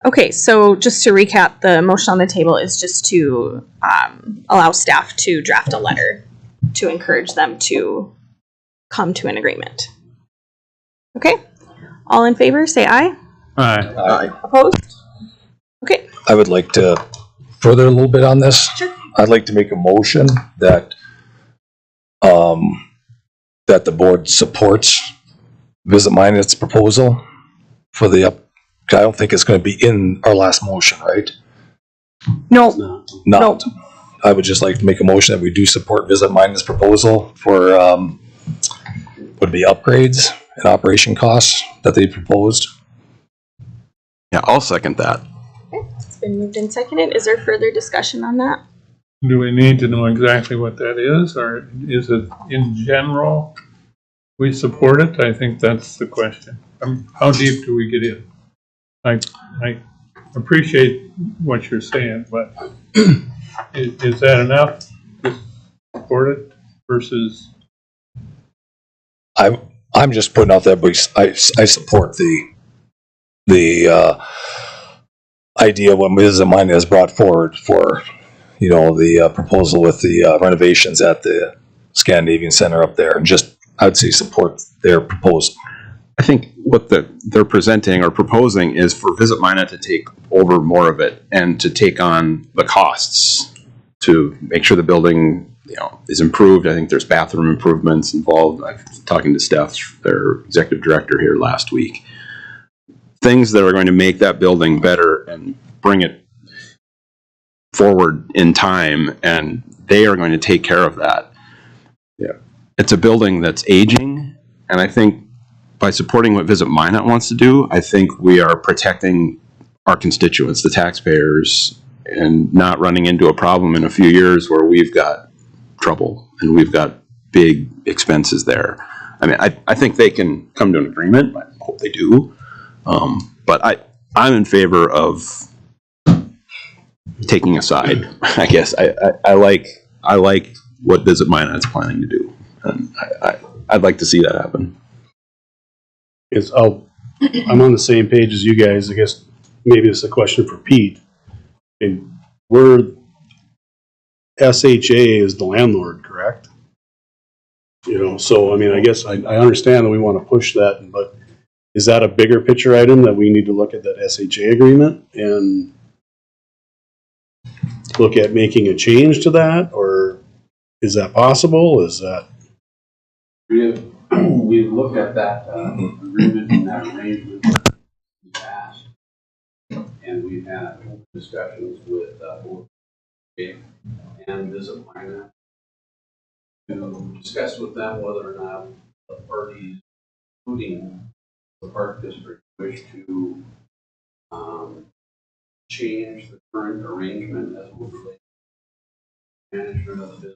Okay, so just to recap, the motion on the table is just to allow staff to draft a letter to encourage them to come to an agreement. Okay, all in favor, say aye. Aye. Opposed? Okay. I would like to further a little bit on this. Sure. I'd like to make a motion that that the board supports Visit Minot's proposal for the up. I don't think it's going to be in our last motion, right? No. No. I would just like to make a motion that we do support Visit Minot's proposal for would be upgrades and operation costs that they proposed. yeah, I'll second that. Okay, it's been moved and seconded. Is there further discussion on that? Do we need to know exactly what that is, or is it in general we support it? I think that's the question. How deep do we get in? I appreciate what you're saying, but is that enough to support it versus? I'm just putting out there, but I support the idea when Visit Minot has brought forward for, you know, the proposal with the renovations at the Scandinavian Center up there, and just I'd say support their proposal. I think what they're presenting or proposing is for Visit Minot to take over more of it and to take on the costs to make sure the building, you know, is improved. I think there's bathroom improvements involved. I was talking to Steph, their executive director, here last week. Things that are going to make that building better and bring it forward in time, and they are going to take care of that. Yeah, it's a building that's aging, and I think by supporting what Visit Minot wants to do, I think we are protecting our constituents, the taxpayers, and not running into a problem in a few years where we've got trouble and we've got big expenses there. I mean, I think they can come to an agreement. I hope they do. But I'm in favor of taking a side. I guess I like what Visit Minot's planning to do, and I'd like to see that happen. I'm on the same page as you guys. I guess maybe it's a question for Pete. And we're SHA is the landlord, correct? You know, so I mean, I guess I understand that we want to push that, but is that a bigger picture item that we need to look at that SHA agreement and look at making a change to that, or is that possible? Is that We've looked at that agreement and that arrangement in the past, and we've had discussions with both and Visit Minot to discuss with them whether or not the parties, including the Park District, wish to change the current arrangement as it would relate to management of the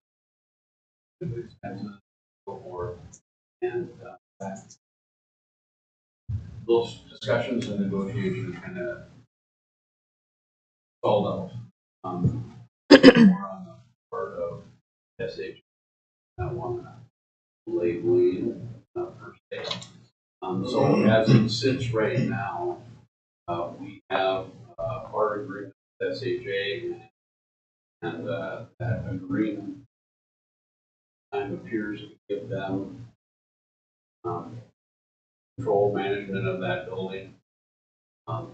business, expenses, and so forth. And those discussions and negotiations kind of stalled out. More on the part of SH, not one labeling per se. So as it sits right now, we have our agreement with SHA, and that agreement appears to give them control management of that building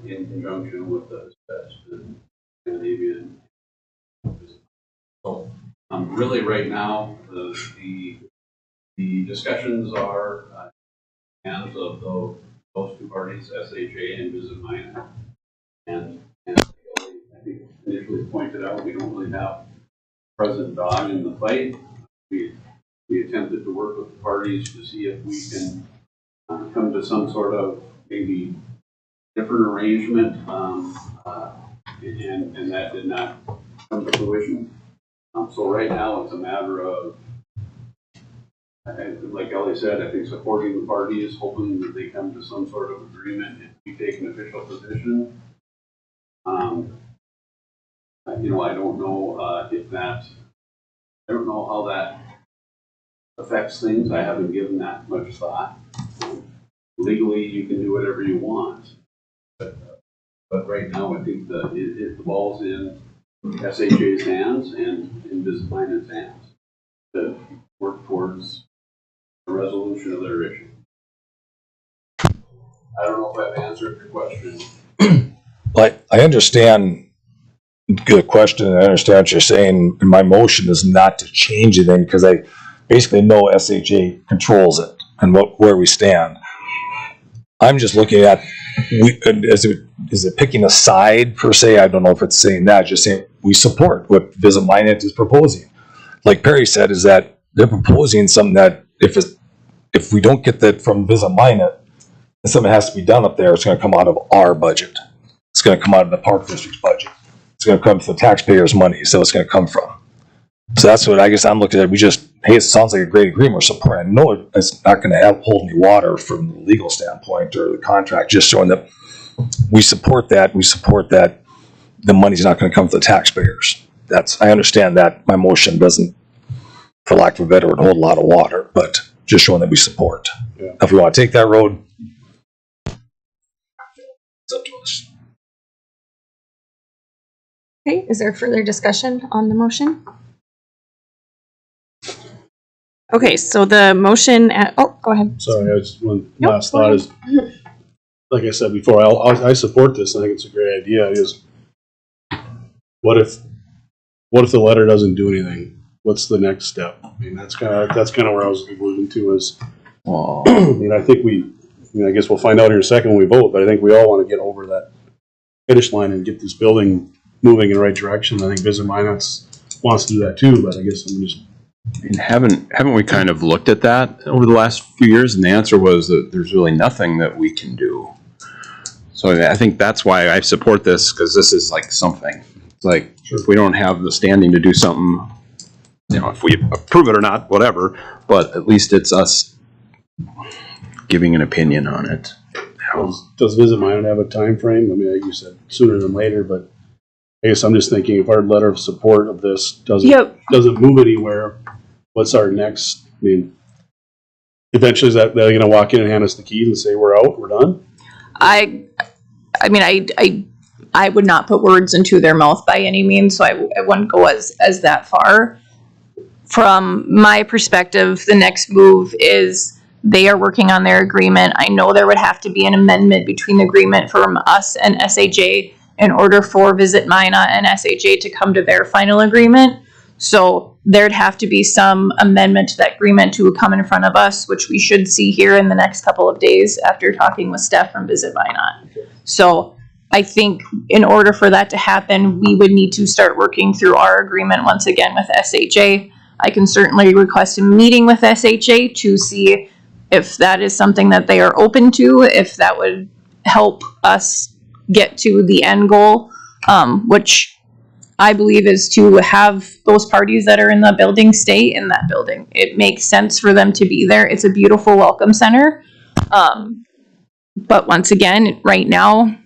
in conjunction with the Scandinavian. So really right now the discussions are hands of those two parties, SHA and Visit Minot. And I think initially pointed out, we don't really have present dog in the fight. We attempted to work with the parties to see if we can come to some sort of maybe different arrangement, and that did not come to fruition. So right now it's a matter of, like Ellie said, I think supporting the parties, hoping that they come to some sort of agreement and we take an official position. I don't know if that, I don't know how that affects things. I haven't given that much thought. Legally, you can do whatever you want, but right now I think the ball's in SHA's hands and in Visit Minot's hands to work towards a resolution of their issue. I don't know if I've answered your question. Well, I understand the question, and I understand what you're saying, and my motion is not to change anything because I basically know SHA controls it and where we stand. I'm just looking at, is it picking a side per se? I don't know if it's saying that, just saying we support what Visit Minot is proposing. Like Perry said, is that they're proposing something that if we don't get that from Visit Minot, and something has to be done up there, it's going to come out of our budget. It's going to come out of the Park District's budget. It's going to come from the taxpayers' money, so it's going to come from. So that's what I guess I'm looking at. We just, hey, it sounds like a great agreement. We're supporting. I know it's not going to hold any water from the legal standpoint or the contract, just showing that we support that. We support that the money's not going to come from the taxpayers. I understand that my motion doesn't, for lack of a better word, hold a lot of water, but just showing that we support. Yeah. If we want to take that road, it's up to us. Okay, is there further discussion on the motion? Okay, so the motion go ahead. Sorry, I just one last thought is, like I said before, I support this. I think it's a great idea. Is what if the letter doesn't do anything? What's the next step? I mean, that's kind of where I was alluding to. Is I think I guess we'll find out here in a second when we vote. But I think we all want to get over that finish line and get this building moving in the right direction. I think Visit Minot wants to do that too. But I guess I'm just And haven't we kind of looked at that over the last few years? And the answer was that there's really nothing that we can do. So I think that's why I support this, because this is like something. It's like, if we don't have the standing to do something, you know, if we approve it or not, whatever, but at least it's us giving an opinion on it. Does Visit Minot have a time frame? I mean, like you said, sooner than later, but I guess I'm just thinking if our letter of support of this doesn't move anywhere, what's our next? I mean, eventually, is that they're going to walk in and hand us the keys and say we're out, we're done? I mean, I would not put words into their mouth by any means, so I wouldn't go as that far. From my perspective, the next move is they are working on their agreement. I know there would have to be an amendment between the agreement from us and SHA in order for Visit Minot and SHA to come to their final agreement. So there'd have to be some amendment to that agreement to come in front of us, which we should see here in the next couple of days after talking with Steph from Visit Minot. So I think in order for that to happen, we would need to start working through our agreement once again with SHA. I can certainly request a meeting with SHA to see if that is something that they are open to, if that would help us get to the end goal, which I believe is to have those parties that are in the building stay in that building. It makes sense for them to be there. It's a beautiful welcome center. But once again, right now,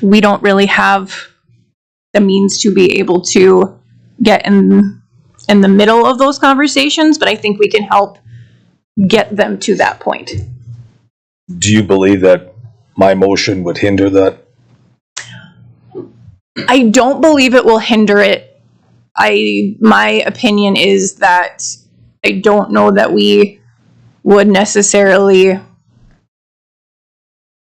we don't really have the means to be able to get in the middle of those conversations, but I think we can help get them to that point. Do you believe that my motion would hinder that? I don't believe it will hinder it. My opinion is that I don't know that we would necessarily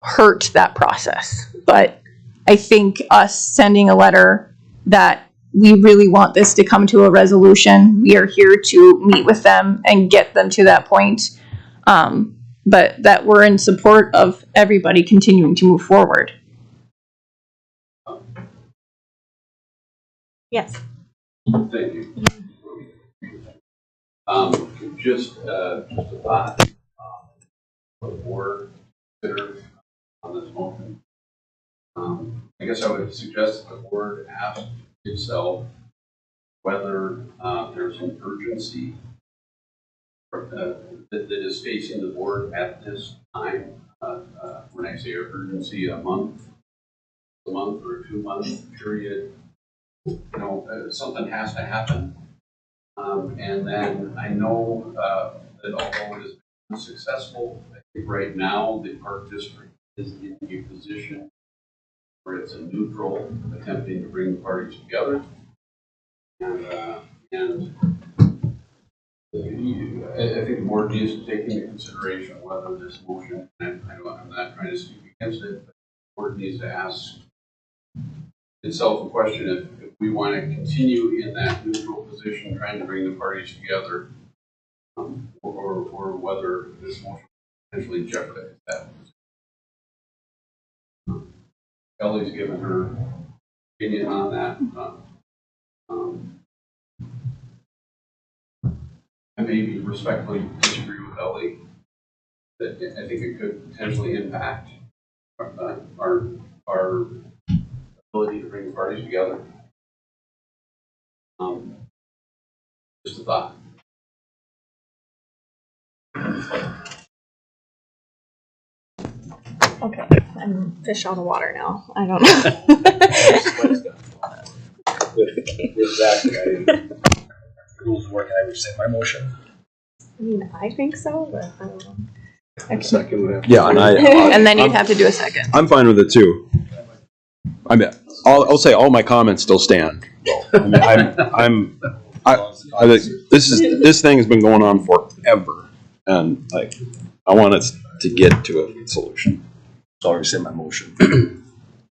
hurt that process. But I think us sending a letter that we really want this to come to a resolution, we are here to meet with them and get them to that point. But that we're in support of everybody continuing to move forward. Yes. Thank you. Just a thought, for the board consider on this motion. I guess I would suggest that the board ask itself whether there's an urgency that is facing the board at this time. When I say urgency, a month or a 2-month period, you know, something has to happen. And then I know that although it has been successful, I think right now the park district is in a position where it's a neutral, attempting to bring the parties together. And I think the board needs to take into consideration whether this motion, and I'm not trying to speak against it, but the board needs to ask itself a question if we want to continue in that neutral position, trying to bring the parties together, or whether this motion potentially jeopardizes that. Ellie's given her opinion on that. I maybe respectfully disagree with Ellie that I think it could potentially impact our ability to bring the parties together. Just a thought. Okay, I'm fish out of water now. I don't know. With that, rules work, I would say my motion. I mean, I think so, but I don't know. Okay. Second would have to Yeah, and And then you'd have to do a second. I'm fine with it too. I mean, I'll say all my comments still stand. I mean, this thing has been going on forever, and like I want us to get to a solution. So I would say my motion.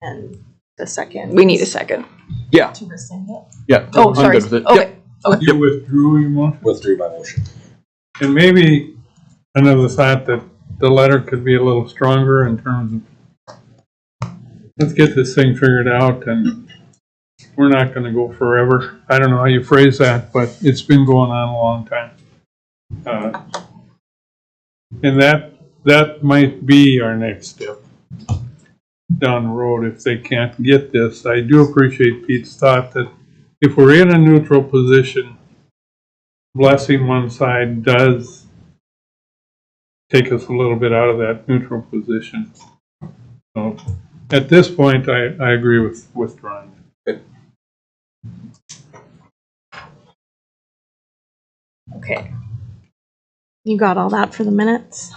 And the second. We need a second. Yeah. To rescind it? Yeah. Oh, I'm sorry. good with it. Okay. Yep. Okay. You withdrew your motion? Withdrew my motion. And maybe another thought that the letter could be a little stronger in terms of let's get this thing figured out and we're not gonna go forever. I don't know how you phrase that, but it's been going on a long time. And that might be our next step down the road if they can't get this. I do appreciate Pete's thought that if we're in a neutral position, blessing one side does take us a little bit out of that neutral position. So at this point, I agree with withdrawing. Okay. You got all that for the minutes?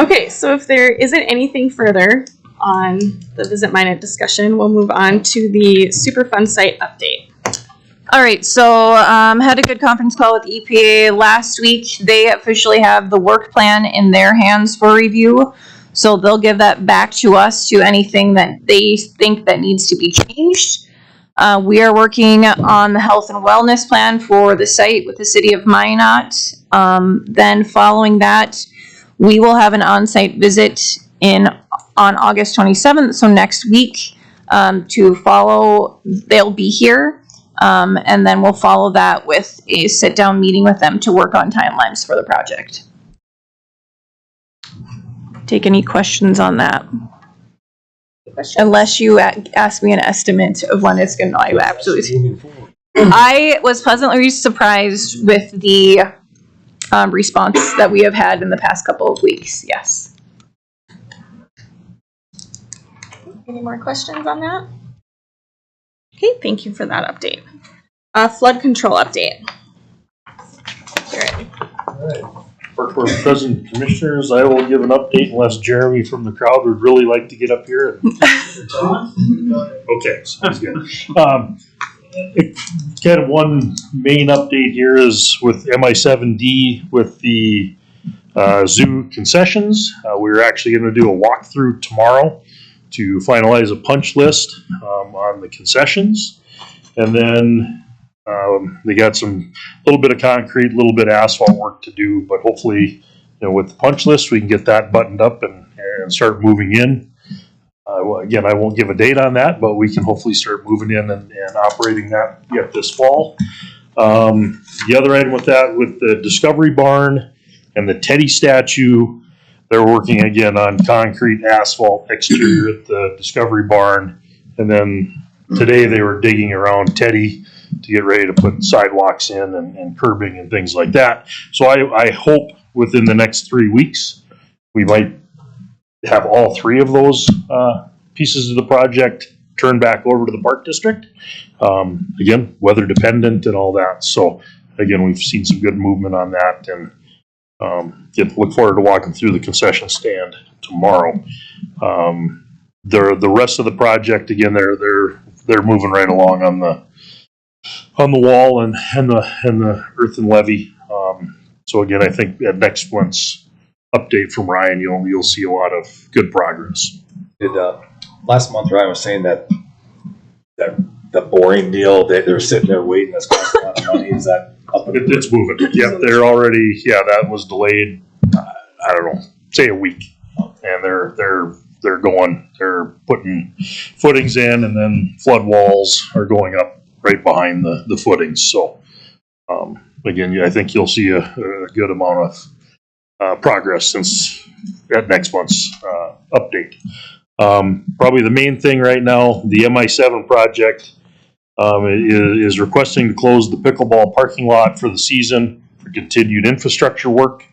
Okay, so if there isn't anything further on the Visit Minot discussion, we'll move on to the Superfund site update. All right, so had a good conference call with EPA last week. They officially have the work plan in their hands for review. So they'll give that back to us to anything that they think that needs to be changed. We are working on the health and wellness plan for the site with the city of Minot. Then following that, we will have an on-site visit on August 27th, so next week, to follow. They'll be here. And then we'll follow that with a sit-down meeting with them to work on timelines for the project. Take any questions on that? Unless you ask me an estimate of when it's going to, I absolutely. I was pleasantly surprised with the response that we have had in the past couple of weeks. Yes. Any more questions on that? Okay, thank you for that update. Flood control update. Park Board President Commissioners, I will give an update unless Jeremy from the crowd would really like to get up here. Okay, sounds good. Kind of one main update here is with MI7D with the zoo concessions. We're actually going to do a walkthrough tomorrow to finalize a punch list on the concessions. And then they got some little bit of concrete, a little bit of asphalt work to do, but hopefully, with the punch list, we can get that buttoned up and start moving in. Again, I won't give a date on that, but we can hopefully start moving in and operating that yet this fall. The other item with that, with the Discovery Barn and the Teddy statue, they're working again on concrete, asphalt, exterior at the Discovery Barn. And then today they were digging around Teddy to get ready to put sidewalks in and curbing and things like that. So I hope within the next 3 weeks, we might have all three of those pieces of the project turned back over to the Park District. Again, weather dependent and all that. So again, we've seen some good movement on that, and look forward to walking through the concession stand tomorrow. The rest of the project, again, they're moving right along on the wall and the earthen levee. So again, I think at next month's update from Ryan, you'll see a lot of good progress. Last month Ryan was saying that the boring deal, they're sitting there waiting, that's costing a lot of money. Is that up? It's moving. Yeah, they're already. Yeah, that was delayed. I don't know, say a week, and they're going. They're putting footings in, and then flood walls are going up right behind the footings. So again, I think you'll see a good amount of progress since at next month's update. Probably the main thing right now, the MI7 project is requesting to close the pickleball parking lot for the season for continued infrastructure work.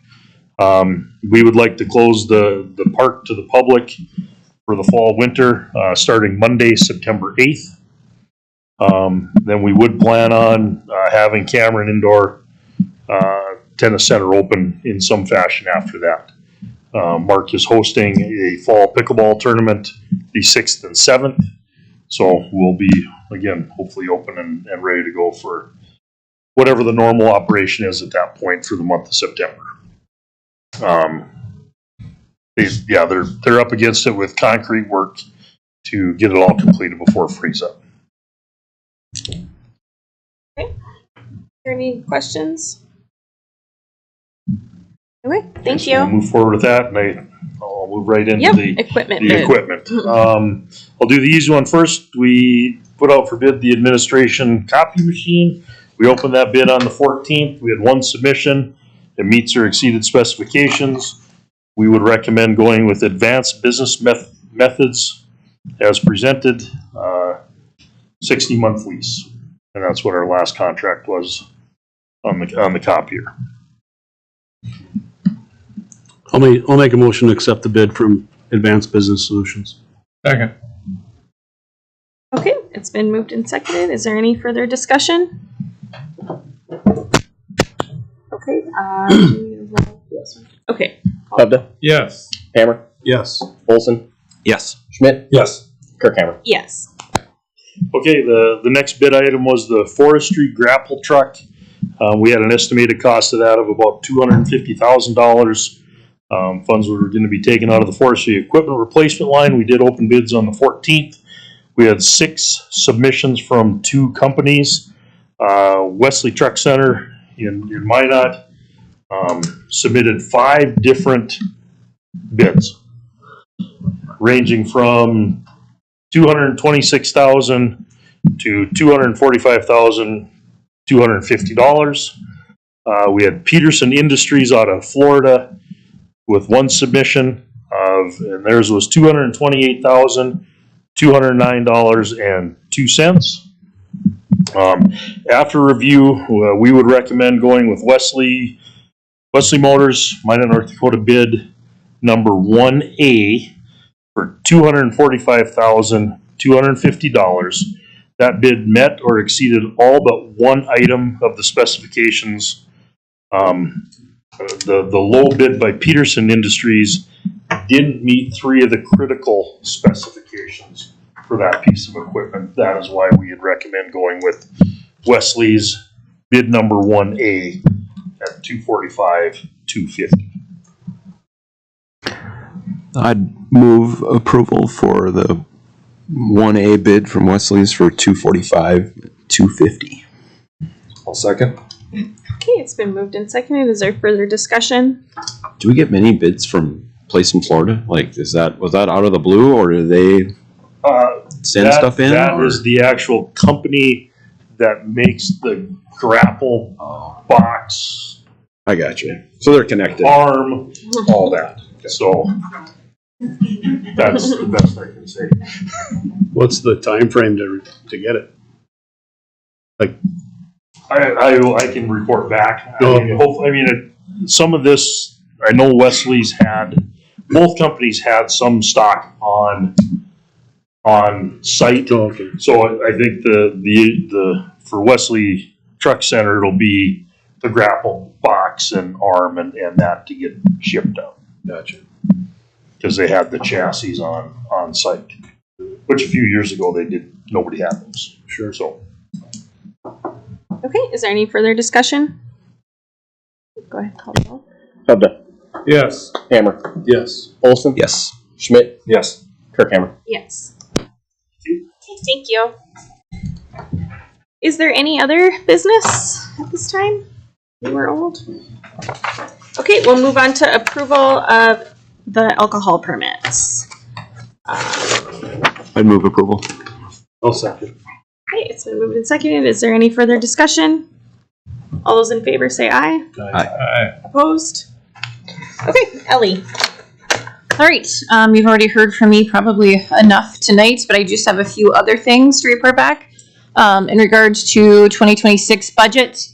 We would like to close the park to the public for the fall winter starting Monday, September 8th. Then we would plan on having Cameron Indoor Tennis Center open in some fashion after that. Mark is hosting a fall pickleball tournament the 6th and 7th. So we'll be, again, hopefully open and ready to go for whatever the normal operation is at that point for the month of September. They're up against it with concrete work to get it all completed before freeze up. Okay. Are there any questions? Anyway, thank you. We'll move forward with that, and I'll move right into Yep, the equipment the bid. equipment. I'll do the easy one first. We put out for bid the administration copy machine. We opened that bid on the 14th. We had one submission. It meets or exceeded specifications. We would recommend going with advanced business methods as presented, 60-month lease. And that's what our last contract was on the copier. I'll make a motion to accept the bid from Advanced Business Solutions. Second. Okay, it's been moved and seconded. Is there any further discussion? Okay, okay. Hubda? Yes. Hammer? Yes. Olson? Yes. Schmidt? Yes. Kirkhammer? Yes. Okay, the next bid item was the forestry grapple truck. We had an estimated cost of that of about $250,000. Funds were going to be taken out of the forestry equipment replacement line. We did open bids on the 14th. We had 6 submissions from 2 companies. Wesley Truck Center in Minot submitted 5 different bids, ranging from $226,000 to $245,250. We had Peterson Industries out of Florida with 1 submission and theirs was $228,209.02. After review, we would recommend going with Wesley Motors, Minot, North Dakota bid number 1A for $245,250. That bid met or exceeded all but 1 item of the specifications. The low bid by Peterson Industries didn't meet 3 of the critical specifications for that piece of equipment. That is why we would recommend going with Wesley's bid number 1A at $245,250. I'd move approval for the 1A bid from Wesley's for $245,250. I'll second. Okay, it's been moved and seconded. Is there further discussion? Do we get many bids from place in Florida? Like, was that out of the blue, or do they send stuff in? That is the actual company that makes the grapple box. I got you. So they're connected. Arm, all that. So that's the best I can say. What's the time frame to get it? Like, I can report back. Okay. Some of this, I know Wesley's both companies had some stock on site. Okay. So I think the for Wesley Truck Center, it'll be the grapple box and arm and that to get shipped out. Gotcha. Because they had the chassis on site, which a few years ago nobody had those. Sure. So. Okay, is there any further discussion? Go ahead, call the roll. Hubda? Yes. Hammer? Yes. Olson? Yes. Schmidt? Yes. Kirkhammer? Yes. Okay, thank you. Is there any other business at this time? We're old. Okay, we'll move on to approval of the alcohol permits. I'd move approval. I'll second. Okay, it's been moved and seconded. Is there any further discussion? All those in favor say aye. Aye. Opposed? Okay, Ellie. All right, you've already heard from me probably enough tonight, but I just have a few other things to report back. In regards to 2026 budget,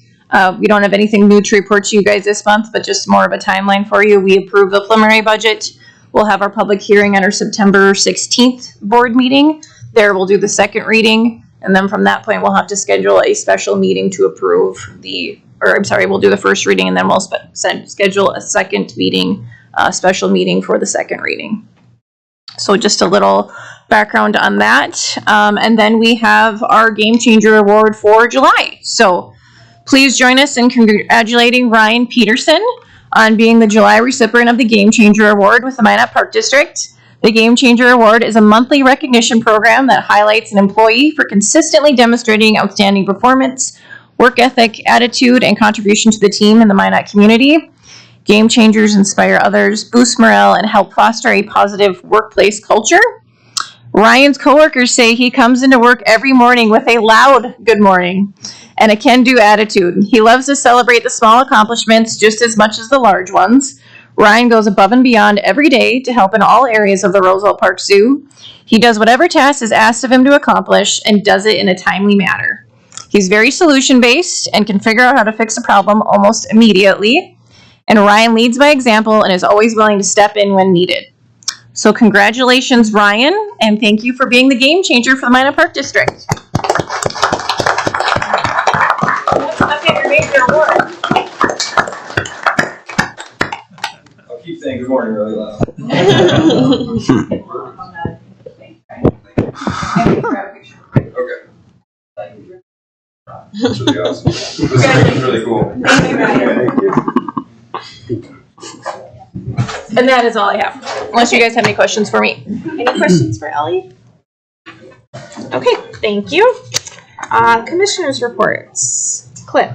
we don't have anything new to report to you guys this month, but just more of a timeline for you. We approved the preliminary budget. We'll have our public hearing at our September 16th board meeting. There we'll do the second reading, and then from that point we'll have to schedule a special meeting to approve we'll do the first reading, and then we'll schedule a second meeting, special meeting for the second reading. So just a little background on that. And then we have our Game Changer Award for July. So please join us in congratulating Ryan Peterson on being the July recipient of the Game Changer Award with the Minot Park District. The Game Changer Award is a monthly recognition program that highlights an employee for consistently demonstrating outstanding performance, work ethic, attitude, and contribution to the team and the Minot community. Game changers inspire others, boost morale, and help foster a positive workplace culture. Ryan's coworkers say he comes into work every morning with a loud good morning and a can-do attitude. He loves to celebrate the small accomplishments just as much as the large ones. Ryan goes above and beyond every day to help in all areas of the Roosevelt Park Zoo. He does whatever task is asked of him to accomplish and does it in a timely manner. He's very solution-based and can figure out how to fix a problem almost immediately. And Ryan leads by example and is always willing to step in when needed. So congratulations, Ryan, and thank you for being the game changer for the Minot Park District. Let's get your major award. I'll keep saying good morning really loud. Okay. That's really awesome. This is really cool. Thank you. And that is all I have, unless you guys have any questions for me. Any questions for Ellie? Okay, thank you. Commissioners' reports. Cliff.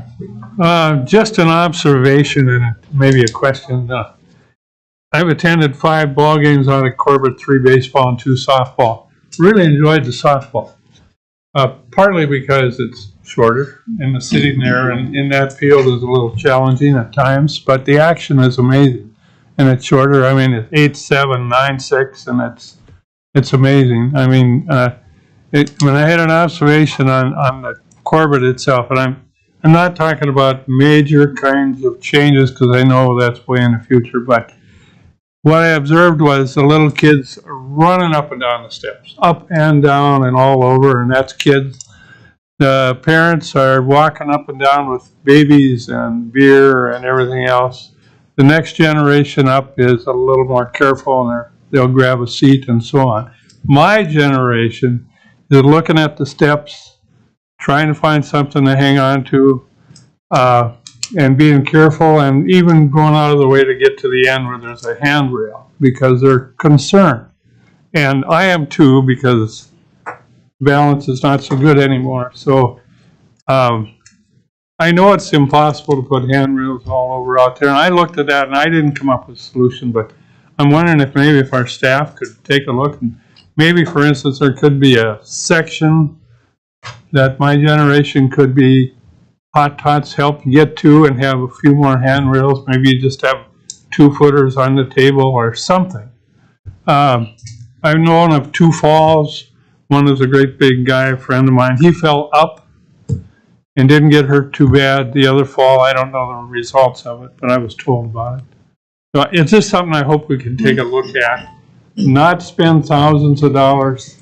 Just an observation and maybe a question. I've attended 5 ball games out at Corbett, 3 baseball and 2 softball. Really enjoyed the softball. Partly because it's shorter and the sitting there and in that field is a little challenging at times, but the action is amazing. And it's shorter. I mean, it's 8-7, 9-6, and it's amazing. I mean, when I had an observation on the Corbett itself, and I'm not talking about major kinds of changes because I know that's way in the future, but what I observed was the little kids running up and down the steps, up and down and all over, and that's kids. The parents are walking up and down with babies and beer and everything else. The next generation up is a little more careful and they'll grab a seat and so on. My generation is looking at the steps, trying to find something to hang on to, and being careful and even going out of the way to get to the end where there's a handrail because they're concerned. And I am too because balance is not so good anymore. So I know it's impossible to put handrails all over out there, and I looked at that and I didn't come up with a solution, but I'm wondering if our staff could take a look and maybe, for instance, there could be a section that my generation could be hot tots help get to and have a few more handrails. Maybe you just have 2-footers on the table or something. I've known of 2 falls. One was a great big guy, a friend of mine. He fell up and didn't get hurt too bad. The other fall, I don't know the results of it, but I was told about it. So it's just something I hope we can take a look at. Not spend thousands of dollars.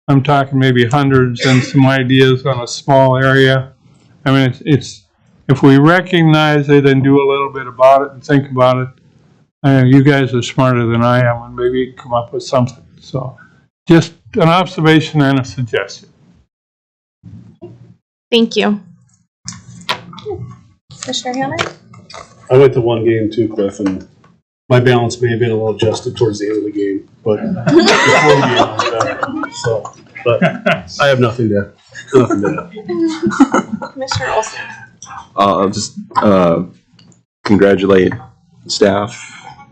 I'm talking maybe hundreds and some ideas on a small area. I mean, it's if we recognize it and do a little bit about it and think about it, you guys are smarter than I am and maybe you can come up with something. So just an observation and a suggestion. Thank you. Commissioner Hammer? I went to 1 game too, Cliff, and my balance may have been a little adjusted towards the end of the game, but before the game was better. So, but I have nothing to add. Commissioner Olson? I'll just congratulate staff,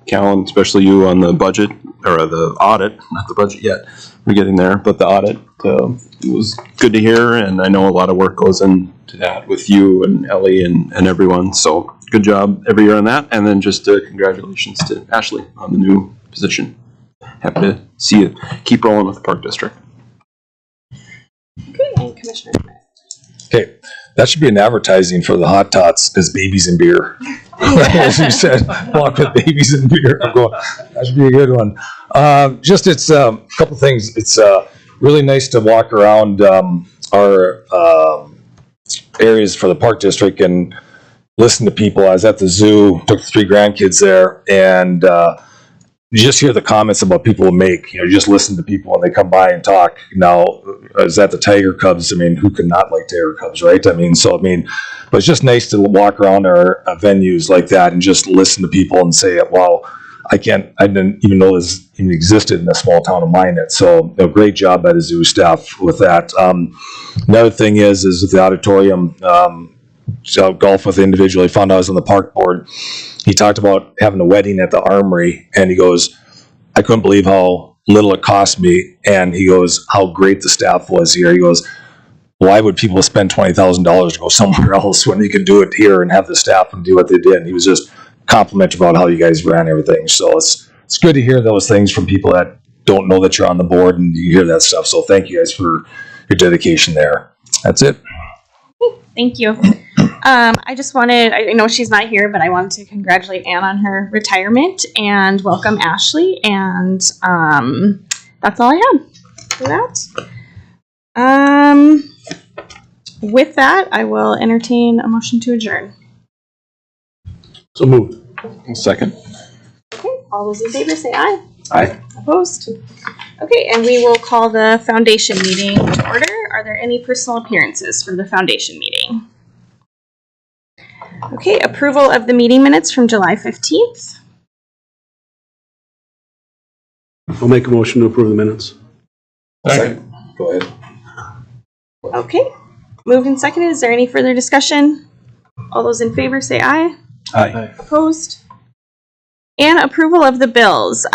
Callan, especially you on the budget, or the audit, not the budget yet. We're getting there, but the audit was good to hear, and I know a lot of work goes into that with you and Ellie and everyone, so good job every year on that, and then just congratulations to Ashley on the new position. Happy to see you keep rolling with the Park District. Okay, and Commissioner Smith? Okay, that should be an advertising for the hot tots as babies and beer. As you said, walk with babies and beer. I'm going, that should be a good one. Just it's a couple things. It's really nice to walk around our areas for the Park District and listen to people. I was at the zoo, took 3 grandkids there, and you just hear the comments about people make. You know, you just listen to people when they come by and talk. Now, I was at the Tiger Cubs. I mean, who could not like Tiger Cubs, right? I mean, but it's just nice to walk around our venues like that and just listen to people and say, wow, I didn't even know this even existed in a small town of Minot. So, great job by the zoo staff with that. Another thing is with the auditorium, golf with individually, found out I was on the park board. He talked about having a wedding at the Armory, and he goes, I couldn't believe how little it cost me. And he goes, how great the staff was here. He goes, why would people spend $20,000 to go somewhere else when you can do it here and have the staff and do what they did? And he was just complimentary about how you guys ran everything. So it's good to hear those things from people that don't know that you're on the board and you hear that stuff. So thank you guys for your dedication there. That's it. Thank you. I just wanted, I know she's not here, but I wanted to congratulate Anne on her retirement and welcome Ashley. And that's all I had for that. With that, I will entertain a motion to adjourn. So moved. Second. Okay, all those in favor say aye. Aye. Opposed? Okay, and we will call the foundation meeting to order. Are there any personal appearances for the foundation meeting? Okay, approval of the meeting minutes from July 15th. I'll make a motion to approve the minutes. Second. Go ahead. Okay, moved and seconded. Is there any further discussion? All those in favor say aye. Aye. Opposed? And approval of the bills.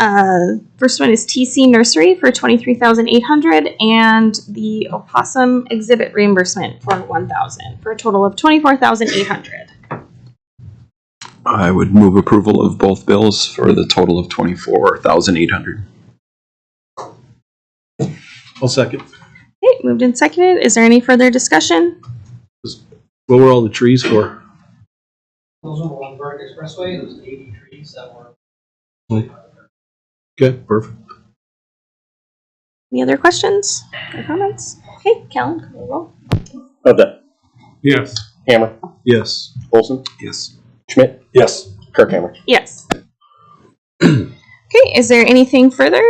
First one is TC Nursery for $23,800 and the opossum exhibit reimbursement for $1,000 for a total of $24,800. I would move approval of both bills for the total of $24,800. I'll second. Okay, moved and seconded. Is there any further discussion? What were all the trees for? Those were along Burke Expressway, those 80 trees that were. Okay, perfect. Any other questions or comments? Okay, Kellen, call the roll. Hubda. Yes. Hammer. Yes. Olson. Yes. Schmidt. Yes. Kirkhammer. Yes. Okay, is there anything further?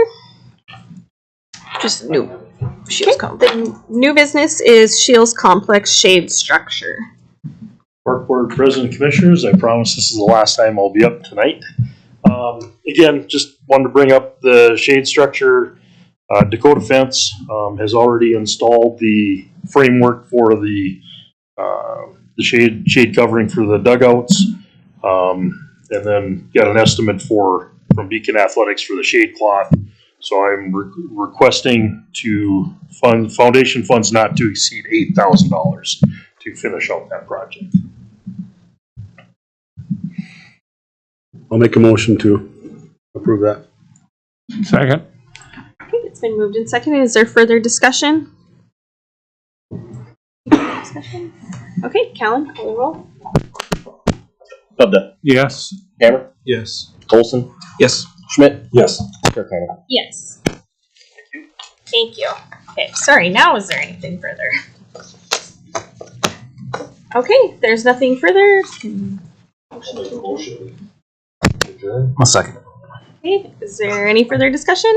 Just new. Shields Complex. The new business is Shields Complex shade structure. Park Board President Commissioners, I promise this is the last time I'll be up tonight. Again, just wanted to bring up the shade structure. Dakota Fence has already installed the framework for the shade covering for the dugouts, and then got an estimate from Beacon Athletics for the shade cloth. So I'm requesting to fund foundation funds not to exceed $8,000 to finish out that project. I'll make a motion to approve that. Second. Okay, it's been moved and seconded. Is there further discussion? Okay, Kellen, call the roll. Hubda. Yes. Hammer. Yes. Olson. Yes. Schmidt. Yes. Kirkhammer. Yes. Thank you. Okay, sorry, now is there anything further? Okay, there's nothing further. A second. Okay, is there any further discussion?